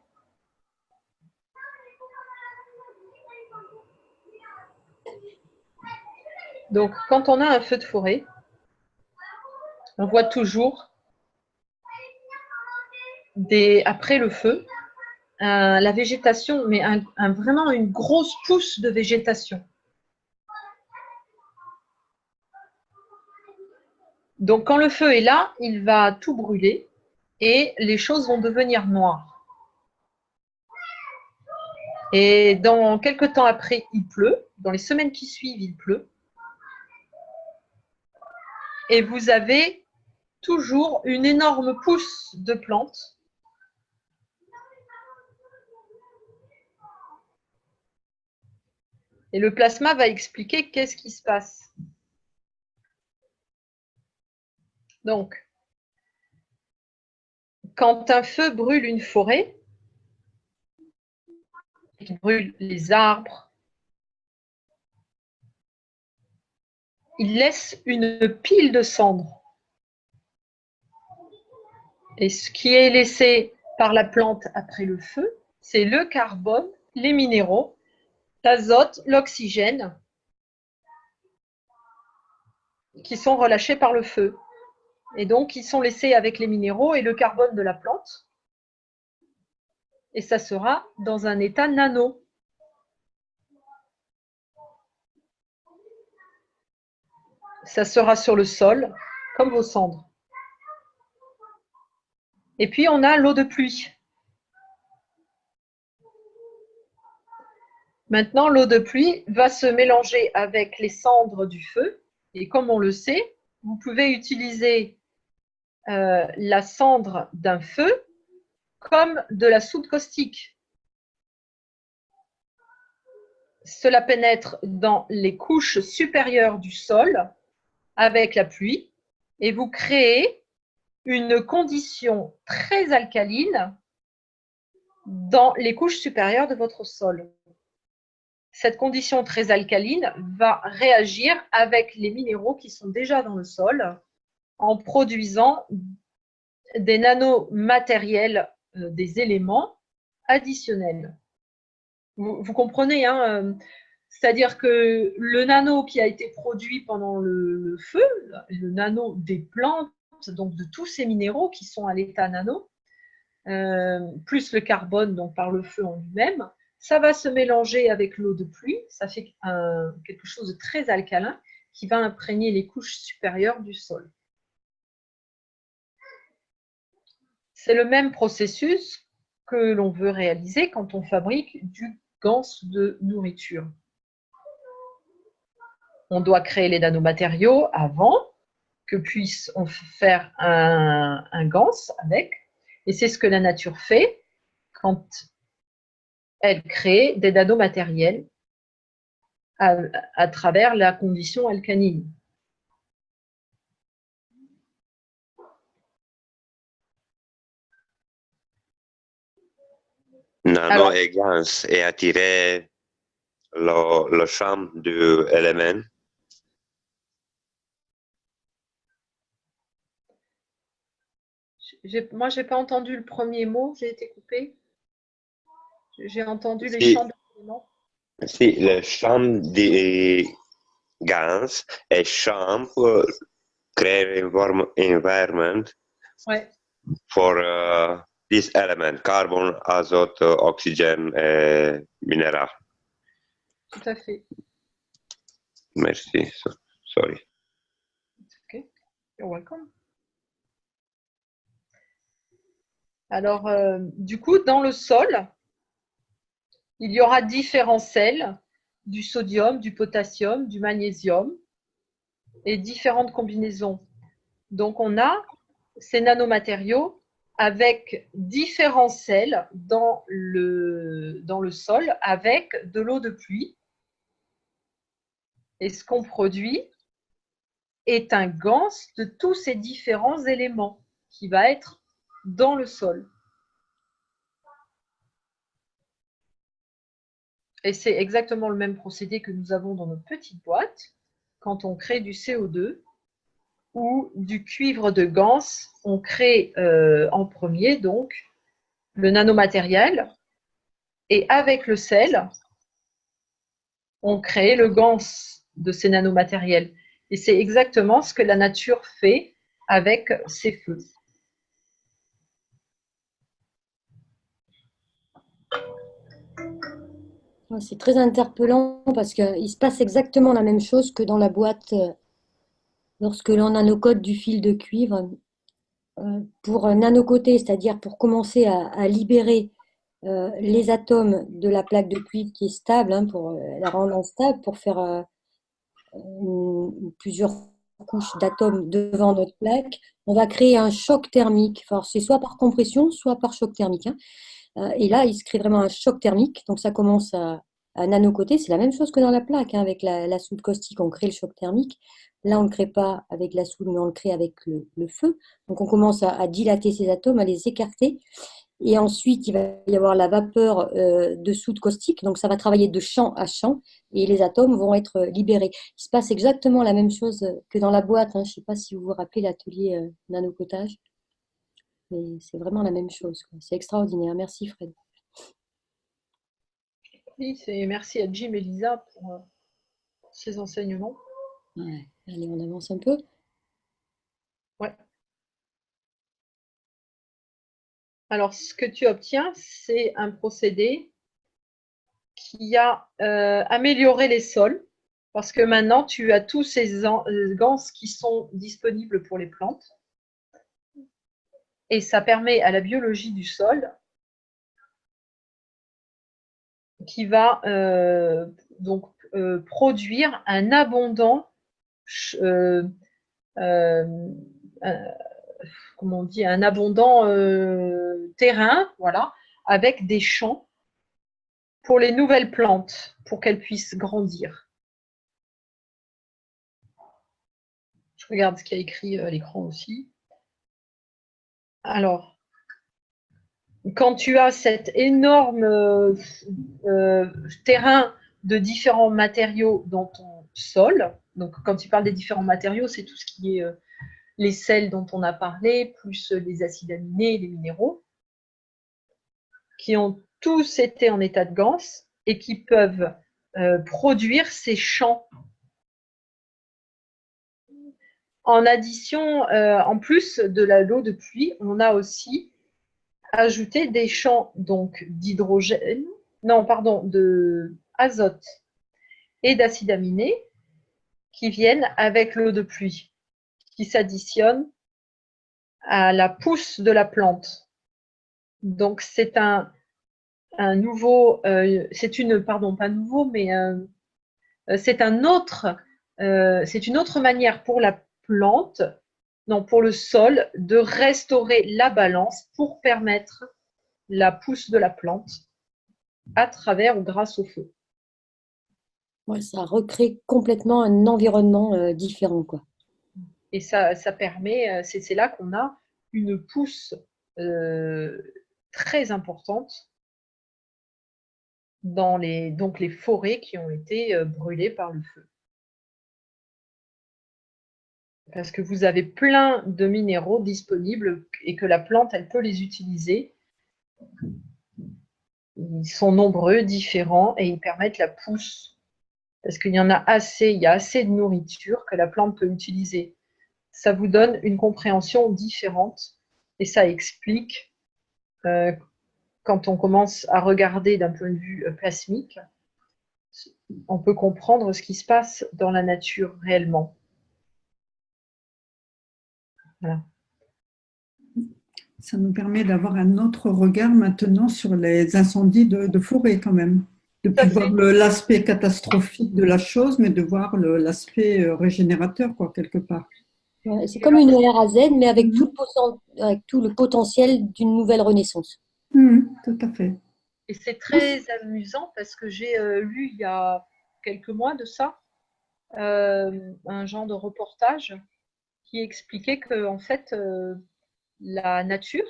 Donc, quand on a un feu de forêt, on voit toujours, après le feu, la végétation, mais vraiment une grosse pousse de végétation. Donc, quand le feu est là, il va tout brûler et les choses vont devenir noires. Et dans quelques temps après, il pleut. Dans les semaines qui suivent, il pleut. Et vous avez toujours une énorme pousse de plantes. Et le plasma va expliquer qu'est-ce qui se passe. Donc, quand un feu brûle une forêt, il brûle les arbres, il laisse une pile de cendres. Et ce qui est laissé par la plante après le feu, c'est le carbone, les minéraux, l'azote, l'oxygène, qui sont relâchés par le feu. Et donc, ils sont laissés avec les minéraux et le carbone de la plante. Et ça sera dans un état nano. Ça sera sur le sol, comme vos cendres. Et puis, on a l'eau de pluie. Maintenant, l'eau de pluie va se mélanger avec les cendres du feu. Et comme on le sait, vous pouvez utiliser la cendre d'un feu comme de la soude caustique. Cela pénètre dans les couches supérieures du sol avec la pluie et vous créez une condition très alcaline dans les couches supérieures de votre sol. Cette condition très alcaline va réagir avec les minéraux qui sont déjà dans le sol en produisant des nanomatériels, des éléments additionnels. Vous comprenez, hein, c'est-à-dire que le nano qui a été produit pendant le feu, le nano des plantes, donc de tous ces minéraux qui sont à l'état nano, plus le carbone donc par le feu en lui-même, ça va se mélanger avec l'eau de pluie, ça fait quelque chose de très alcalin qui va imprégner les couches supérieures du sol. C'est le même processus que l'on veut réaliser quand on fabrique du ganse de nourriture. On doit créer les nanomatériaux avant que puisse on faire un ganse avec, et c'est ce que la nature fait quand elle crée des nanomatériels à travers la condition alcaline. Nano et gans et attirer le champ de l'élément. Moi, je n'ai pas entendu le premier mot, j'ai été coupée. J'ai entendu les champs d'éléments. Si, le champ des gans est champ pour créer un environment for these elements, carbone, azote, oxygène et minéraux. Tout à fait. Merci. Sorry. Okay. You're welcome. Alors, du coup, dans le sol, il y aura différents sels, du sodium, du potassium, du magnésium et différentes combinaisons. Donc, on a ces nanomatériaux avec différents sels dans le sol avec de l'eau de pluie. Et ce qu'on produit est un ganse de tous ces différents éléments qui va être dans le sol. Et c'est exactement le même procédé que nous avons dans nos petites boîtes quand on crée du CO2 ou du cuivre de ganse. On crée en premier donc le nanomatériel et avec le sel, on crée le ganse de ces nanomatériels. Et c'est exactement ce que la nature fait avec ces feux. C'est très interpellant parce qu'il se passe exactement la même chose que dans la boîte lorsque l'on a nos codes du fil de cuivre. Pour nanocoter, c'est-à-dire pour commencer à libérer les atomes de la plaque de cuivre qui est stable, hein, pour la rendre instable, pour faire plusieurs couches d'atomes devant notre plaque, on va créer un choc thermique. Enfin, c'est soit par compression, soit par choc thermique. Hein. Et là, il se crée vraiment un choc thermique. Donc, ça commence à nanocoter. C'est la même chose que dans la plaque. Hein, avec la soude caustique, on crée le choc thermique. Là, on ne le crée pas avec la soude, mais on le crée avec le feu. Donc, on commence à dilater ces atomes, à les écarter. Et ensuite, il va y avoir la vapeur de soude caustique. Donc, ça va travailler de champ à champ et les atomes vont être libérés. Il se passe exactement la même chose que dans la boîte. Hein. Je ne sais pas si vous vous rappelez l'atelier nanocotage. Mais c'est vraiment la même chose. C'est extraordinaire. Merci, Fred. Oui, merci à Jim et Lisa pour ces enseignements. Ouais. Allez, on avance un peu. Ouais. Alors, ce que tu obtiens, c'est un procédé qui a amélioré les sols parce que maintenant, tu as tous ces ganses qui sont disponibles pour les plantes et ça permet à la biologie du sol qui va donc produire un abondant comment on dit, un abondant terrain, voilà, avec des champs pour les nouvelles plantes, pour qu'elles puissent grandir. Je regarde ce qu'il y a écrit à l'écran aussi. Alors, quand tu as cet énorme terrain de différents matériaux dans ton sol, donc quand tu parles des différents matériaux, c'est tout ce qui est les sels dont on a parlé, plus les acides aminés, les minéraux, qui ont tous été en état de ganse et qui peuvent produire ces champs. En addition, en plus de l'eau de pluie, on a aussi ajouté des champs donc d'hydrogène, non pardon, de azote et d'acides aminés qui viennent avec l'eau de pluie, qui s'additionnent à la pousse de la plante. Donc c'est un nouveau, c'est une, pardon, pas nouveau, mais c'est une autre manière pour la plante, non, pour le sol, de restaurer la balance pour permettre la pousse de la plante à travers ou grâce au feu. Ouais, ça recrée complètement un environnement différent, quoi. Et ça permet, c'est là qu'on a une pousse très importante dans donc les forêts qui ont été brûlées par le feu. Parce que vous avez plein de minéraux disponibles et que la plante, elle peut les utiliser. Ils sont nombreux, différents et ils permettent la pousse. Parce qu'il y en a assez, il y a assez de nourriture que la plante peut utiliser. Ça vous donne une compréhension différente et ça explique, quand on commence à regarder d'un point de vue plasmique, on peut comprendre ce qui se passe dans la nature réellement. Voilà. Ça nous permet d'avoir un autre regard maintenant sur les incendies de forêt quand même. De plus voir l'aspect catastrophique de la chose, mais de voir l'aspect régénérateur, quoi, quelque part. Ouais, c'est comme une RAZ, mais avec tout le potentiel d'une nouvelle renaissance. Tout à fait. Et c'est très amusant parce que j'ai lu il y a quelques mois de ça un genre de reportage qui expliquait que en fait la nature,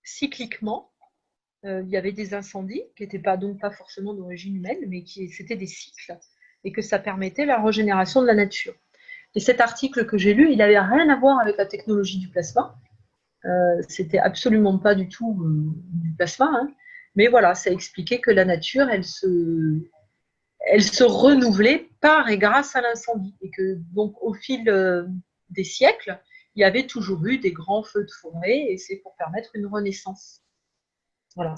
cycliquement, il y avait des incendies qui n'étaient donc pas forcément d'origine humaine, mais c'était des cycles et que ça permettait la régénération de la nature. Et cet article que j'ai lu, il n'avait rien à voir avec la technologie du plasma. C'était absolument pas du tout du plasma, hein. Mais voilà, ça expliquait que la nature, elle se renouvelait par et grâce à l'incendie. Et que donc au fil des siècles, il y avait toujours eu des grands feux de forêt et c'est pour permettre une renaissance. Voilà.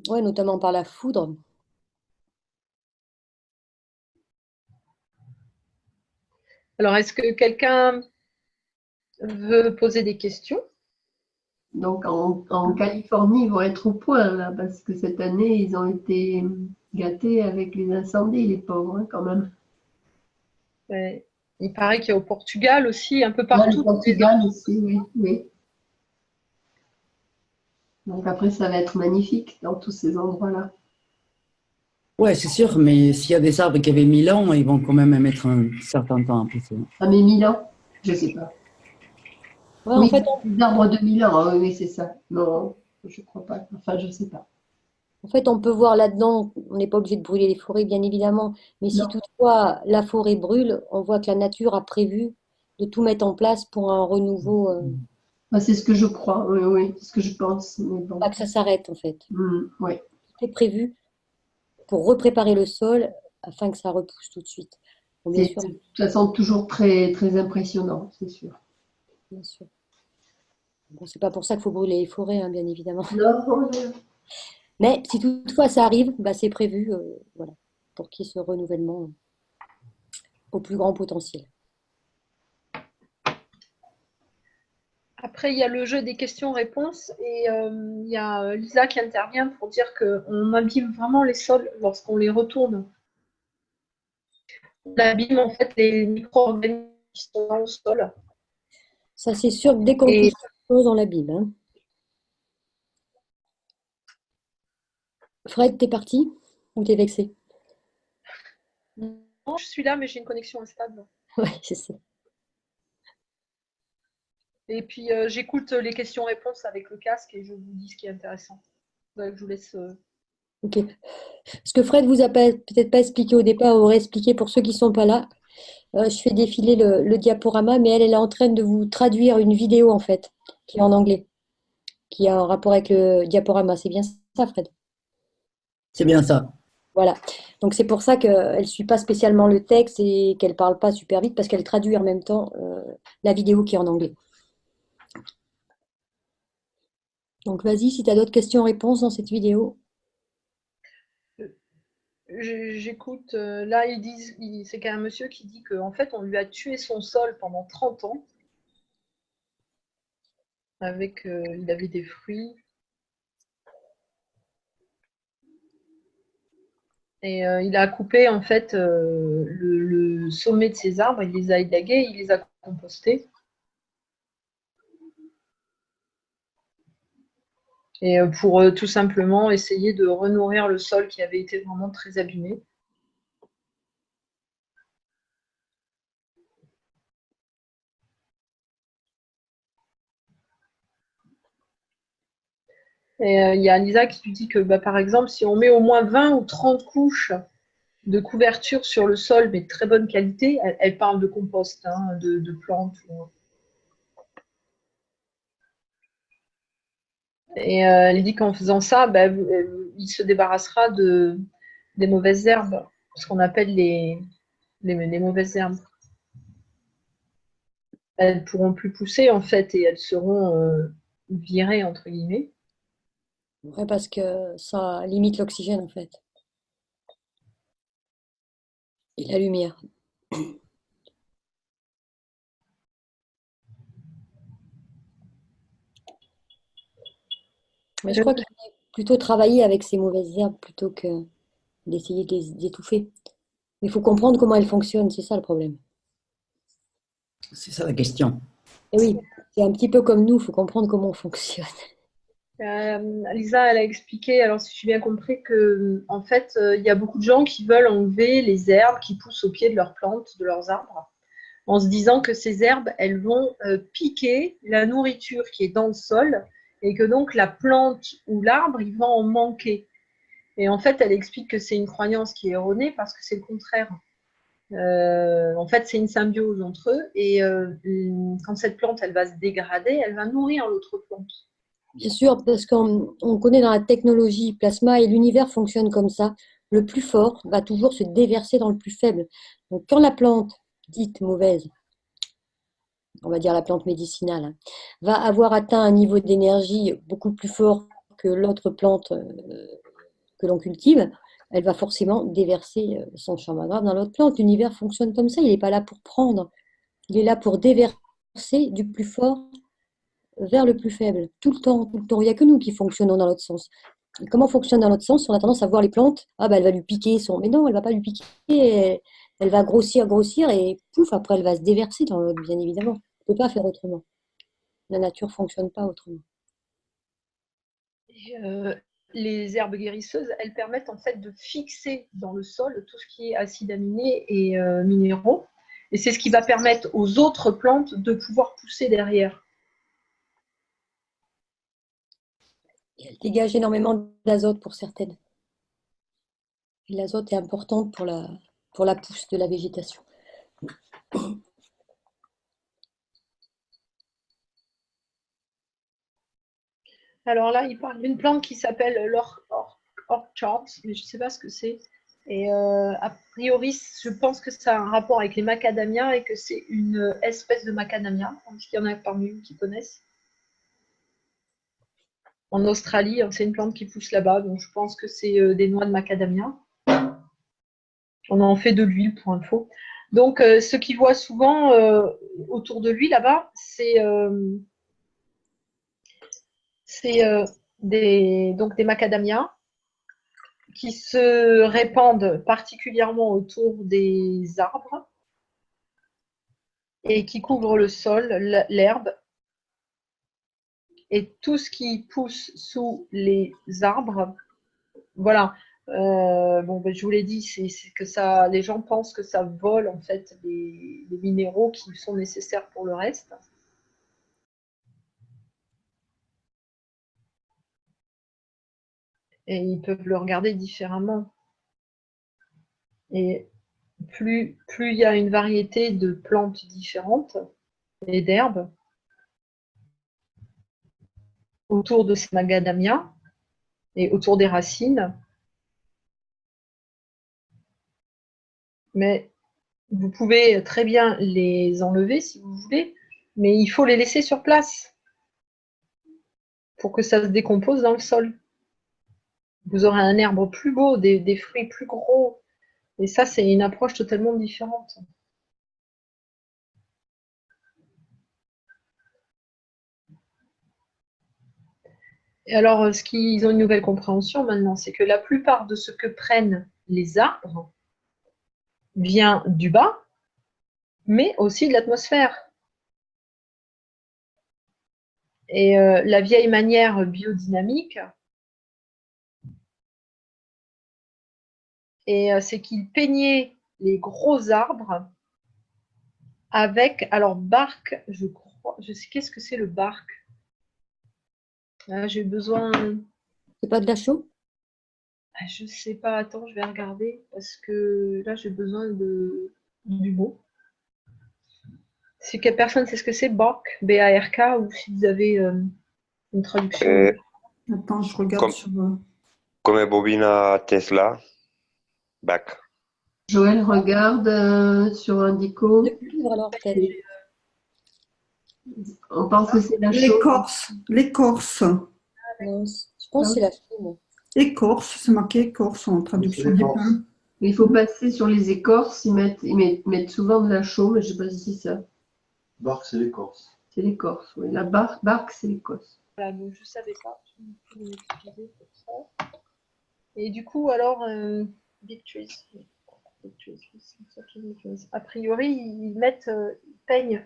Oui, notamment par la foudre. Alors, est-ce que quelqu'un veut poser des questions? Donc en Californie, ils vont être au point là, parce que cette année, ils ont été gâtés avec les incendies, les pauvres, hein, quand même. Ouais. Il paraît qu'il y a au Portugal aussi, un peu partout. Au Portugal aussi, oui, oui. Donc après, ça va être magnifique dans tous ces endroits-là. Ouais, c'est sûr, mais s'il y a des arbres qui avaient 1000 ans, ils vont quand même mettre un certain temps à pousser. Ah, mais 1000 ans? Je ne sais pas. Ouais, Oui, en fait, des arbres de 1000 ans, oui, c'est ça. Non, je ne crois pas. Enfin, je ne sais pas. En fait, on peut voir là-dedans, on n'est pas obligé de brûler les forêts, bien évidemment, mais si Non. toutefois la forêt brûle, on voit que la nature a prévu de tout mettre en place pour un renouveau, C'est ce que je crois, oui, oui, c'est ce que je pense. Mais bon. pas que ça s'arrête en fait. Oui. Tout est prévu pour repréparer le sol afin que ça repousse tout de suite. Bon, bien C'est sûr, de toute façon toujours très, très impressionnant, c'est sûr. bien sûr. Bon, c'est pas pour ça qu'il faut brûler les forêts, hein, bien évidemment. Non, Mais si toutefois ça arrive, bah, c'est prévu, voilà, pour qu'il y ait ce renouvellement au plus grand potentiel. Après, il y a le jeu des questions-réponses et il y a Lisa qui intervient pour dire qu'on abîme vraiment les sols lorsqu'on les retourne. On abîme en fait les micro-organismes qui sont dans le sol. Ça, c'est sûr que dès qu'on touche quelque chose, on l'abîme, hein. Fred, t'es parti ou t'es vexé? Non, je suis là, mais j'ai une connexion instable. Oui, je sais. Et puis, j'écoute les questions-réponses avec le casque et je vous dis ce qui est intéressant. Donc, je vous laisse. Ok. Ce que Fred vous a peut-être pas expliqué au départ, aurait expliqué pour ceux qui ne sont pas là. Je fais défiler le diaporama, mais elle est en train de vous traduire une vidéo en fait, qui est en anglais, qui a un rapport avec le diaporama. C'est bien ça, Fred? C'est bien ça. Voilà. Donc c'est pour ça qu'elle ne suit pas spécialement le texte et qu'elle ne parle pas super vite parce qu'elle traduit en même temps la vidéo qui est en anglais. Donc vas-y, si tu as d'autres questions-réponses dans cette vidéo. J'écoute. Là, ils disent, c'est qu'un monsieur qui dit qu'en fait, on lui a tué son sol pendant 30 ans. Il avait des fruits. Et il a coupé en fait le sommet de ses arbres, il les a élagués, il les a compostés. Et pour tout simplement essayer de renourrir le sol qui avait été vraiment très abîmé. Et il y a Lisa qui lui dit que par exemple, si on met au moins 20 ou 30 couches de couverture sur le sol, mais de très bonne qualité, elle parle de compost, hein, de plantes. Et elle dit qu'en faisant ça, il se débarrassera des mauvaises herbes, ce qu'on appelle les mauvaises herbes. Elles ne pourront plus pousser en fait et elles seront virées entre guillemets. Ouais, parce que ça limite l'oxygène en fait. Et la lumière. Mais je crois qu'il faudrait plutôt travailler avec ces mauvaises herbes plutôt que d'essayer de les étouffer. Il faut comprendre comment elles fonctionnent, c'est ça le problème. C'est ça la question. Et oui, c'est un petit peu comme nous, il faut comprendre comment on fonctionne. Lisa, elle a expliqué, alors si j'ai bien compris, que en fait, il y a beaucoup de gens qui veulent enlever les herbes qui poussent au pied de leurs plantes, de leurs arbres, en se disant que ces herbes, elles vont piquer la nourriture qui est dans le sol et que donc la plante ou l'arbre, il va en manquer. Et en fait, elle explique que c'est une croyance qui est erronée parce que c'est le contraire. En fait, c'est une symbiose entre eux et quand cette plante, elle va se dégrader, elle va nourrir l'autre plante. Bien sûr, parce qu'on connaît dans la technologie plasma et l'univers fonctionne comme ça. Le plus fort va toujours se déverser dans le plus faible. Donc quand la plante dite mauvaise, on va dire la plante médicinale, hein, va avoir atteint un niveau d'énergie beaucoup plus fort que l'autre plante que l'on cultive, elle va forcément déverser son charme dans l'autre plante. L'univers fonctionne comme ça, il n'est pas là pour prendre, il est là pour déverser du plus fort vers le plus faible, tout le temps, tout le temps. Il n'y a que nous qui fonctionnons dans l'autre sens. Et comment fonctionne dans l'autre sens? On a tendance à voir les plantes, ah ben elle va lui piquer son... Mais non, elle ne va pas lui piquer, elle va grossir, grossir, et pouf, après elle va se déverser dans l'autre, bien évidemment. On ne peut pas faire autrement. La nature ne fonctionne pas autrement. Et, les herbes guérisseuses, elles permettent en fait de fixer dans le sol tout ce qui est acides aminés et minéraux. Et c'est ce qui va permettre aux autres plantes de pouvoir pousser derrière. Et elle dégage énormément d'azote pour certaines. Et l'azote est important pour la pousse de la végétation. Alors là, il parle d'une plante qui s'appelle l'orchard, mais je ne sais pas ce que c'est. Et a priori, je pense que ça a un rapport avec les macadamias et que c'est une espèce de macadamia. Est-ce qu'il y en a parmi vous qui connaissent? En Australie, c'est une plante qui pousse là-bas, donc je pense que c'est des noix de macadamia. On en fait de l'huile pour info. Donc, ce qu'il voit souvent autour de lui là-bas, c'est des macadamias qui se répandent particulièrement autour des arbres et qui couvrent le sol, l'herbe. Et tout ce qui pousse sous les arbres, voilà. Je vous l'ai dit, c'est que ça, les gens pensent que ça vole en fait les minéraux qui sont nécessaires pour le reste. Et ils peuvent le regarder différemment. Et plus il y a une variété de plantes différentes et d'herbes autour de ces macadamias et autour des racines, mais vous pouvez très bien les enlever si vous voulez, mais il faut les laisser sur place pour que ça se décompose dans le sol. Vous aurez un herbe plus beau, des fruits plus gros. Et ça, c'est une approche totalement différente. Et alors, ce qu'ils ont une nouvelle compréhension maintenant, c'est que la plupart de ce que prennent les arbres vient du bas, mais aussi de l'atmosphère. Et la vieille manière biodynamique, c'est qu'ils peignaient les gros arbres avec, alors bark, je crois, je sais qu'est-ce que c'est le bark. J'ai besoin. C'est pas de la chaux? Je sais pas, attends, je vais regarder parce que là j'ai besoin du mot. Si personne sait ce que c'est, bark, B-A-R-K, ou si vous avez une traduction. Attends, je regarde sur. Come bobina Tesla, back. Joël regarde sur Indico. Alors, peut-être. On pense que c'est la chaux. L'écorce. L'écorce. Non, je pense que c'est la chaux. Écorce, c'est marqué écorce en traduction du pain. Il faut passer sur les écorces, ils mettent souvent de la chaume, je ne sais pas si c'est ça. Barque, c'est l'écorce. C'est l'écorce, oui. La barque, c'est l'écorce. Voilà, donc je ne savais pas. Je vais l'utiliser pour ça. Et du coup, alors, Big Trees. A priori, ils peignent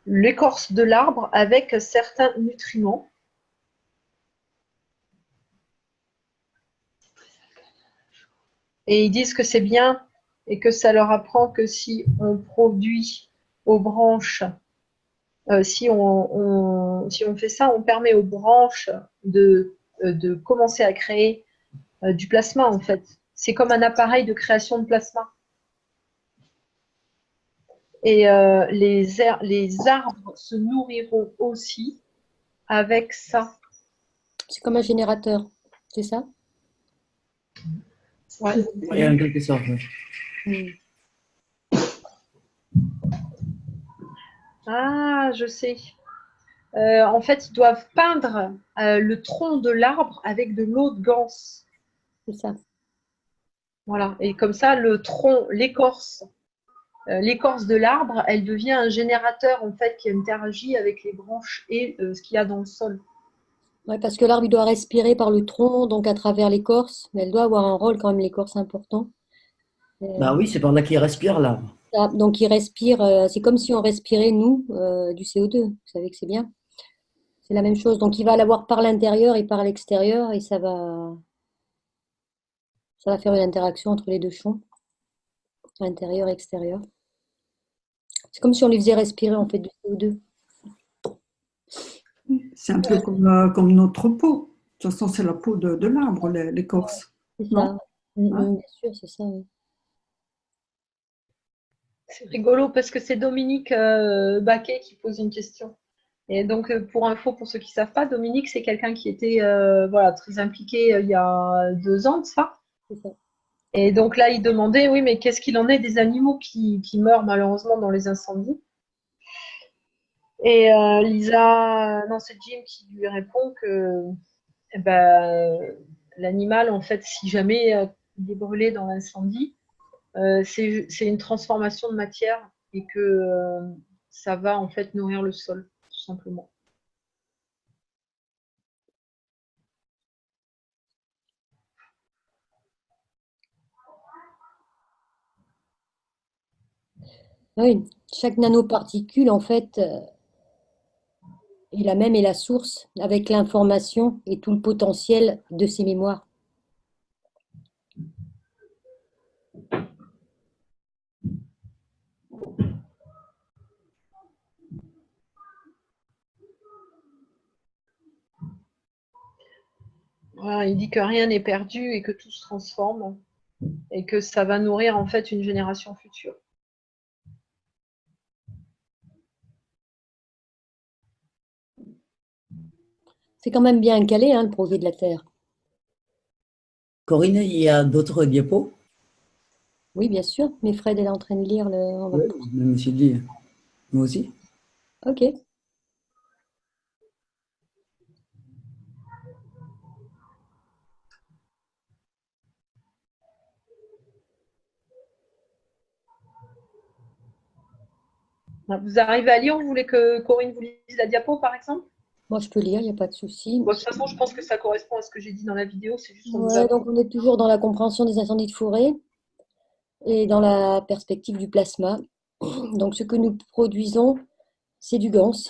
l'écorce de l'arbre avec certains nutriments. Et ils disent que c'est bien et que ça leur apprend que si on produit aux branches, si on fait ça, on permet aux branches de commencer à créer du plasma, en fait. C'est comme un appareil de création de plasma. Et les arbres se nourriront aussi avec ça. C'est comme un générateur, c'est ça? Ouais. Oui, en quelque sorte. Ah, je sais. En fait, ils doivent peindre le tronc de l'arbre avec de l'eau de ganse. C'est ça. Voilà. Et comme ça, le tronc, l'écorce de l'arbre, elle devient un générateur en fait qui interagit avec les branches et ce qu'il y a dans le sol. Ouais, parce que l'arbre il doit respirer par le tronc, donc à travers l'écorce, mais elle doit avoir un rôle quand même, l'écorce important. Bah oui, c'est par là qu'il respire, là. Donc il respire, c'est comme si on respirait, nous, du CO2. Vous savez que c'est bien. C'est la même chose. Donc il va l'avoir par l'intérieur et par l'extérieur et ça va faire une interaction entre les deux champs, intérieur et extérieur. C'est comme si on lui faisait respirer en fait du CO2. C'est un peu comme notre peau. De toute façon, c'est la peau de l'arbre, l'écorce. C'est ça. Bien sûr, c'est ça. Oui. C'est rigolo parce que c'est Dominique Baquet qui pose une question. Et donc, pour info, pour ceux qui ne savent pas, Dominique, c'est quelqu'un qui était très impliqué il y a 2 ans de ça. C'est ça. Et donc là, il demandait, oui, mais qu'est-ce qu'il en est des animaux qui meurent malheureusement dans les incendies? Et Lisa, non, c'est Jim qui lui répond que l'animal, en fait, si jamais il est brûlé dans l'incendie, c'est une transformation de matière et que ça va en fait nourrir le sol, tout simplement. Oui, chaque nanoparticule, en fait, est la même et la source avec l'information et tout le potentiel de ses mémoires. Voilà, il dit que rien n'est perdu et que tout se transforme et que ça va nourrir en fait une génération future. C'est quand même bien calé, hein, le projet de la Terre. Corinne, il y a d'autres diapos? Oui, bien sûr, mais Fred est en train de lire le. Oui, je me suis dit, nous aussi. Ok. Vous arrivez à lire? Vous voulez que Corinne vous lise la diapo, par exemple? Moi, je peux lire, il n'y a pas de souci. Bon, de toute façon, je pense que ça correspond à ce que j'ai dit dans la vidéo. C'est juste donc on est toujours dans la compréhension des incendies de forêt et dans la perspective du plasma. Donc, ce que nous produisons, c'est du GANS,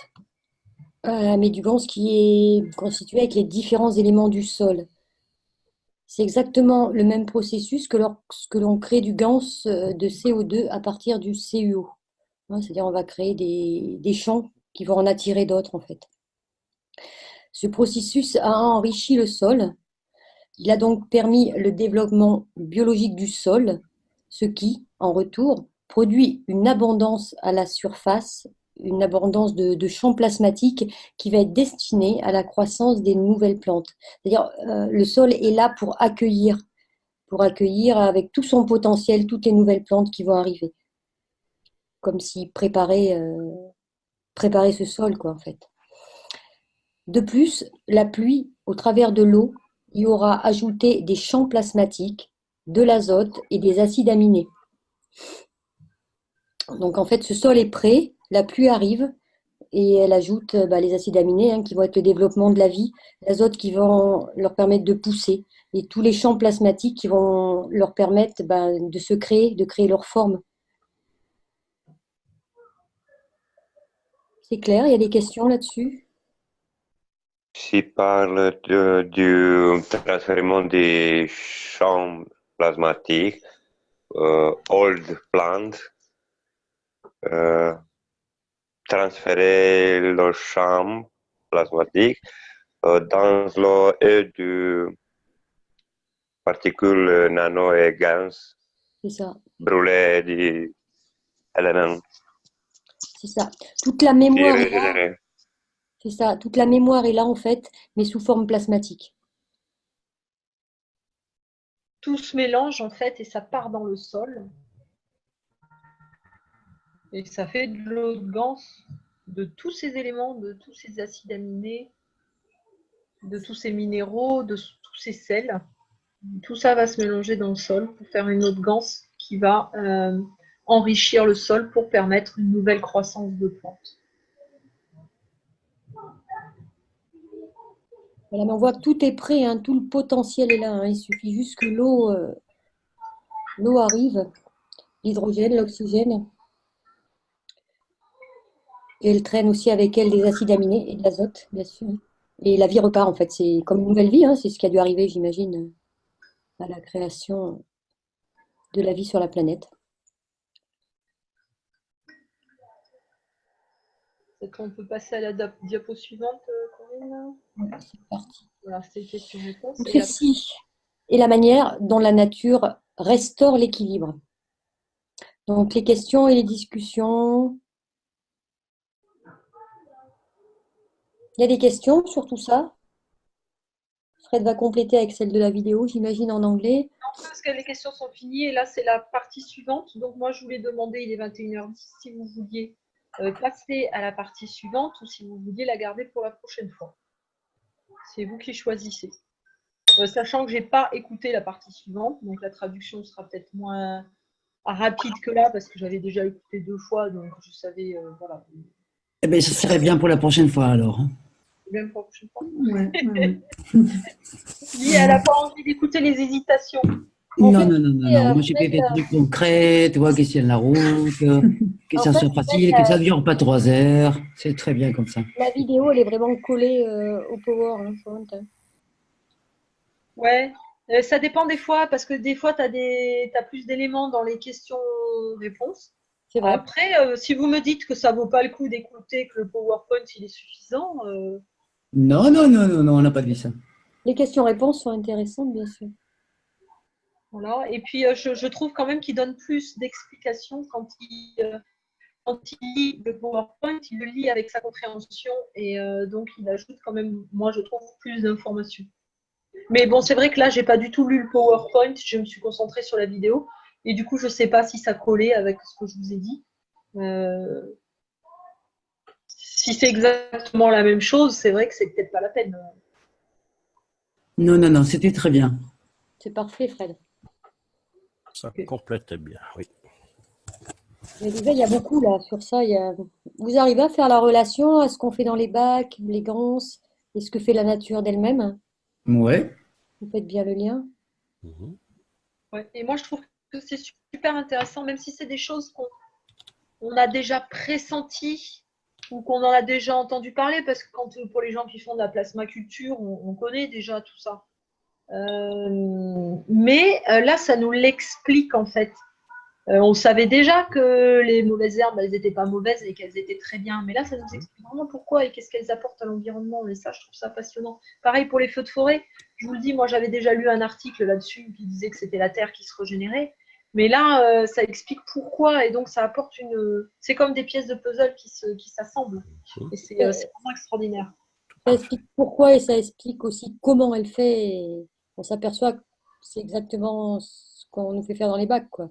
mais du GANS qui est constitué avec les différents éléments du sol. C'est exactement le même processus que lorsque l'on crée du GANS de CO2 à partir du CuO. C'est-à-dire on va créer des champs qui vont en attirer d'autres en fait. Ce processus a enrichi le sol. Il a donc permis le développement biologique du sol, ce qui, en retour, produit une abondance à la surface, une abondance de champs plasmatiques qui va être destinée à la croissance des nouvelles plantes. C'est-à-dire le sol est là pour accueillir avec tout son potentiel toutes les nouvelles plantes qui vont arriver. Comme s'il préparait ce sol, quoi, en fait. De plus, la pluie, au travers de l'eau, y aura ajouté des champs plasmatiques, de l'azote et des acides aminés. Donc en fait, ce sol est prêt, la pluie arrive et elle ajoute les acides aminés qui vont être le développement de la vie, l'azote qui vont leur permettre de pousser et tous les champs plasmatiques qui vont leur permettre de se créer, de créer leur forme. C'est clair, il y a des questions là-dessus? S'il parle du transfèrement des champs plasmatiques, old plant, transférer le champ plasmatique dans l'eau et de particules nano et gaz C'est ça. brûlées d'éléments C'est ça. Toute la mémoire est là. régénérés. C'est ça. Toute la mémoire est là en fait, mais sous forme plasmatique. Tout se mélange en fait et ça part dans le sol. Et ça fait de l'eau de ganse de tous ces éléments, de tous ces acides aminés, de tous ces minéraux, de tous ces sels. Tout ça va se mélanger dans le sol pour faire une eau de ganse qui va enrichir le sol pour permettre une nouvelle croissance de plantes. Voilà, mais on voit que tout est prêt, tout le potentiel est là. Il suffit juste que l'eau arrive, l'hydrogène, l'oxygène. Et elle traîne aussi avec elle des acides aminés et de l'azote, bien sûr. Et la vie repart en fait. C'est comme une nouvelle vie, c'est ce qui a dû arriver, j'imagine, à la création de la vie sur la planète. On peut passer à la diapo suivante, Corinne. C'est parti. Voilà, c'est question-réponse. Ceci est la manière dont la nature restaure l'équilibre. Donc les questions et les discussions. Il y a des questions sur tout ça? Fred va compléter avec celle de la vidéo, j'imagine, en anglais. Non, parce que les questions sont finies et là, c'est la partie suivante. Donc, moi, je voulais demander, il est 21h10, si vous vouliez passer à la partie suivante ou si vous vouliez la garder pour la prochaine fois. C'est vous qui choisissez. Sachant que je n'ai pas écouté la partie suivante, donc la traduction sera peut-être moins rapide que là, parce que j'avais déjà écouté 2 fois, donc je savais, voilà. Eh bien, ça serait bien pour la prochaine fois, alors. Même pour la prochaine fois. Ouais. Oui, elle n'a pas envie d'écouter les hésitations. Non. Moi, j'ai fait des trucs concrets, tu vois, qui tiennent la route, que ça soit facile, que ça ne dure pas 3 heures. C'est très bien comme ça. La vidéo, elle est vraiment collée au PowerPoint. Ouais, ça dépend des fois, parce que des fois, tu as plus d'éléments dans les questions-réponses. C'est vrai. Après, si vous me dites que ça vaut pas le coup d'écouter, que le PowerPoint, il est suffisant. Non, on n'a pas dit ça. Les questions-réponses sont intéressantes, bien sûr. Voilà. Et puis, je trouve quand même qu'il donne plus d'explications quand il lit le PowerPoint, il le lit avec sa compréhension et donc il ajoute quand même, moi, je trouve, plus d'informations. Mais bon, c'est vrai que là, j'ai pas du tout lu le PowerPoint, je me suis concentrée sur la vidéo et du coup, je sais pas si ça collait avec ce que je vous ai dit. Si c'est exactement la même chose, c'est vrai que c'est peut-être pas la peine. Non, c'était très bien. C'est parfait, Fred. Ça complète bien, oui. Mais déjà, il y a beaucoup là sur ça. Vous arrivez à faire la relation à ce qu'on fait dans les bacs, les ganses, et ce que fait la nature d'elle-même? Ouais. Vous faites bien le lien? Ouais. Et moi, je trouve que c'est super intéressant, même si c'est des choses qu'on a déjà pressenties ou qu'on en a déjà entendu parler, parce que pour les gens qui font de la plasmaculture, on connaît déjà tout ça. Mais là, ça nous l'explique en fait. On savait déjà que les mauvaises herbes, elles n'étaient pas mauvaises et qu'elles étaient très bien. Mais là, ça nous explique vraiment pourquoi et qu'est-ce qu'elles apportent à l'environnement. Et ça, je trouve ça passionnant. Pareil pour les feux de forêt. Je vous le dis, moi, j'avais déjà lu un article là-dessus qui disait que c'était la terre qui se régénérait. Mais là, ça explique pourquoi. Et donc, ça apporte c'est comme des pièces de puzzle qui s'assemblent. Et c'est vraiment extraordinaire. Ça explique pourquoi et ça explique aussi comment elle fait. Et on s'aperçoit que c'est exactement ce qu'on nous fait faire dans les bacs, quoi.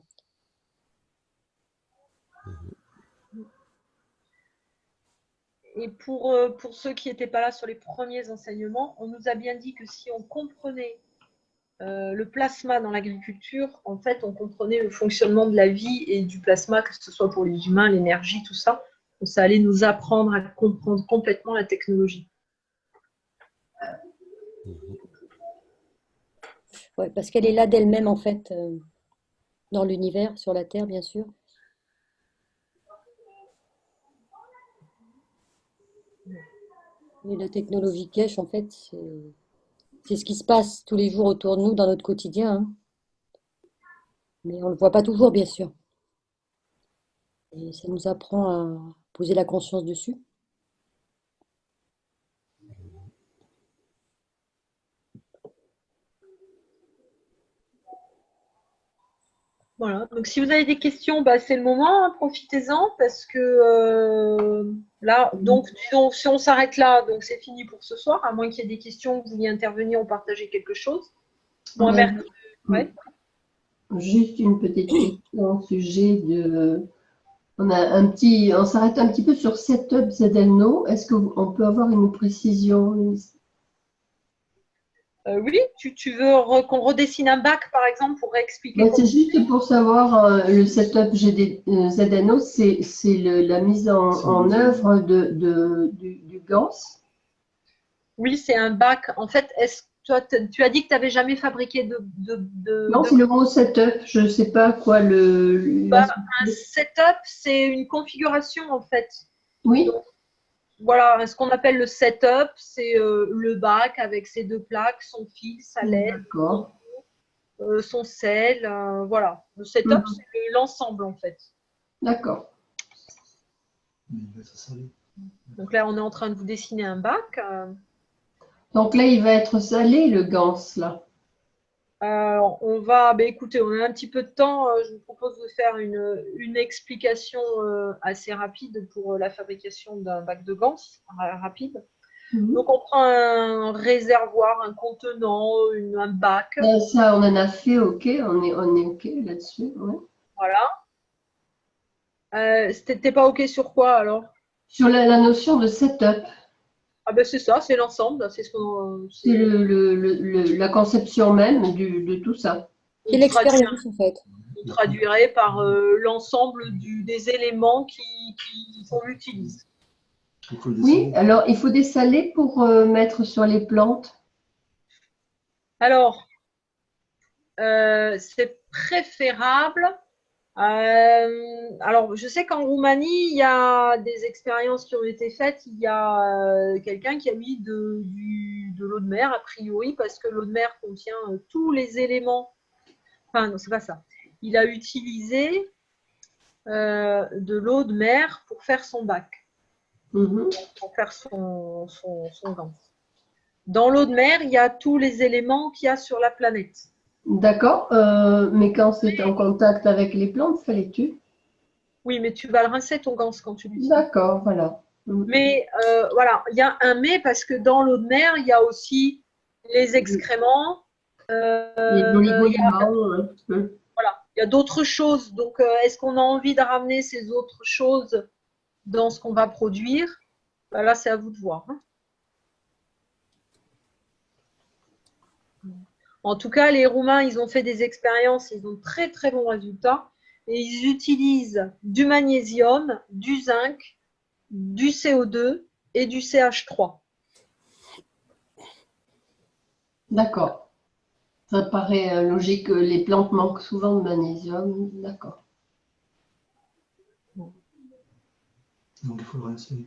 Et pour ceux qui n'étaient pas là sur les premiers enseignements, on nous a bien dit que si on comprenait le plasma dans l'agriculture, en fait, on comprenait le fonctionnement de la vie et du plasma, que ce soit pour les humains, l'énergie, tout ça. Donc, ça allait nous apprendre à comprendre complètement la technologie. Ouais, parce qu'elle est là d'elle-même, en fait, dans l'univers, sur la Terre, bien sûr. Et la technologie cache, en fait, c'est ce qui se passe tous les jours autour de nous dans notre quotidien, hein. Mais on ne le voit pas toujours, bien sûr. Et ça nous apprend à poser la conscience dessus. Voilà, donc si vous avez des questions, bah, c'est le moment, hein, profitez-en, parce que là, donc disons, si on s'arrête là, donc c'est fini pour ce soir, à moins qu'il y ait des questions, que vous vouliez intervenir ou partager quelque chose. Bon, merci. Ouais. Juste une petite question au sujet de... On s'arrête un petit peu sur Setup ZNO. Est-ce qu'on peut avoir une précision? Oui, tu veux qu'on redessine un bac, par exemple, pour réexpliquer? C'est juste pour savoir, le Setup ZNO, c'est la mise en œuvre du GANS. Oui, c'est un bac. En fait, toi, tu as dit que tu n'avais jamais fabriqué Non, c'est le mot Setup. Je ne sais pas quoi un setup, c'est une configuration, en fait. Oui. Donc, voilà, ce qu'on appelle le setup, c'est le bac avec ses deux plaques, son fil, sa laine, son sel. Voilà, le setup, c'est l'ensemble, en fait. D'accord. Donc là, on est en train de vous dessiner un bac. Donc là, il va être salé, le GANS, là. On va, écoutez, on a un petit peu de temps. Je vous propose de faire une explication assez rapide pour la fabrication d'un bac de GANS rapide. Donc, on prend un réservoir, un contenant, un bac. Ça, on en a fait, ok, on est ok là-dessus. Ouais. Voilà. T'es pas ok sur quoi alors? Sur la notion de setup. Ah ben c'est ça, c'est l'ensemble, c'est ce qu'on. C'est la conception même de tout ça. C'est l'expérience en fait. On traduirait par l'ensemble des éléments qu'on utilise. Oui, alors il faut des salés pour mettre sur les plantes. Alors, c'est préférable. Alors, je sais qu'en Roumanie, il y a des expériences qui ont été faites. Il y a quelqu'un qui a mis de l'eau de mer, a priori, parce que l'eau de mer contient tous les éléments. Enfin, non, c'est pas ça. Il a utilisé de l'eau de mer pour faire son bac, pour faire son gant. Dans l'eau de mer, il y a tous les éléments qu'il y a sur la planète. D'accord, mais quand c'est en contact avec les plantes, fallait-tu? Oui, mais tu vas le rincer ton gant quand tu l'utilises. D'accord, voilà. Mais voilà, il y a un mais parce que dans l'eau de mer, il y a aussi les excréments. Voilà, il y a d'autres choses. Donc, est-ce qu'on a envie de ramener ces autres choses dans ce qu'on va produire? Ben là, c'est à vous de voir. Hein. En tout cas, les Roumains, ils ont fait des expériences, ils ont très très bons résultats. Et ils utilisent du magnésium, du zinc, du CO2 et du CH3. D'accord. Ça paraît logique. Les plantes manquent souvent de magnésium. D'accord. Donc il faut le rincer.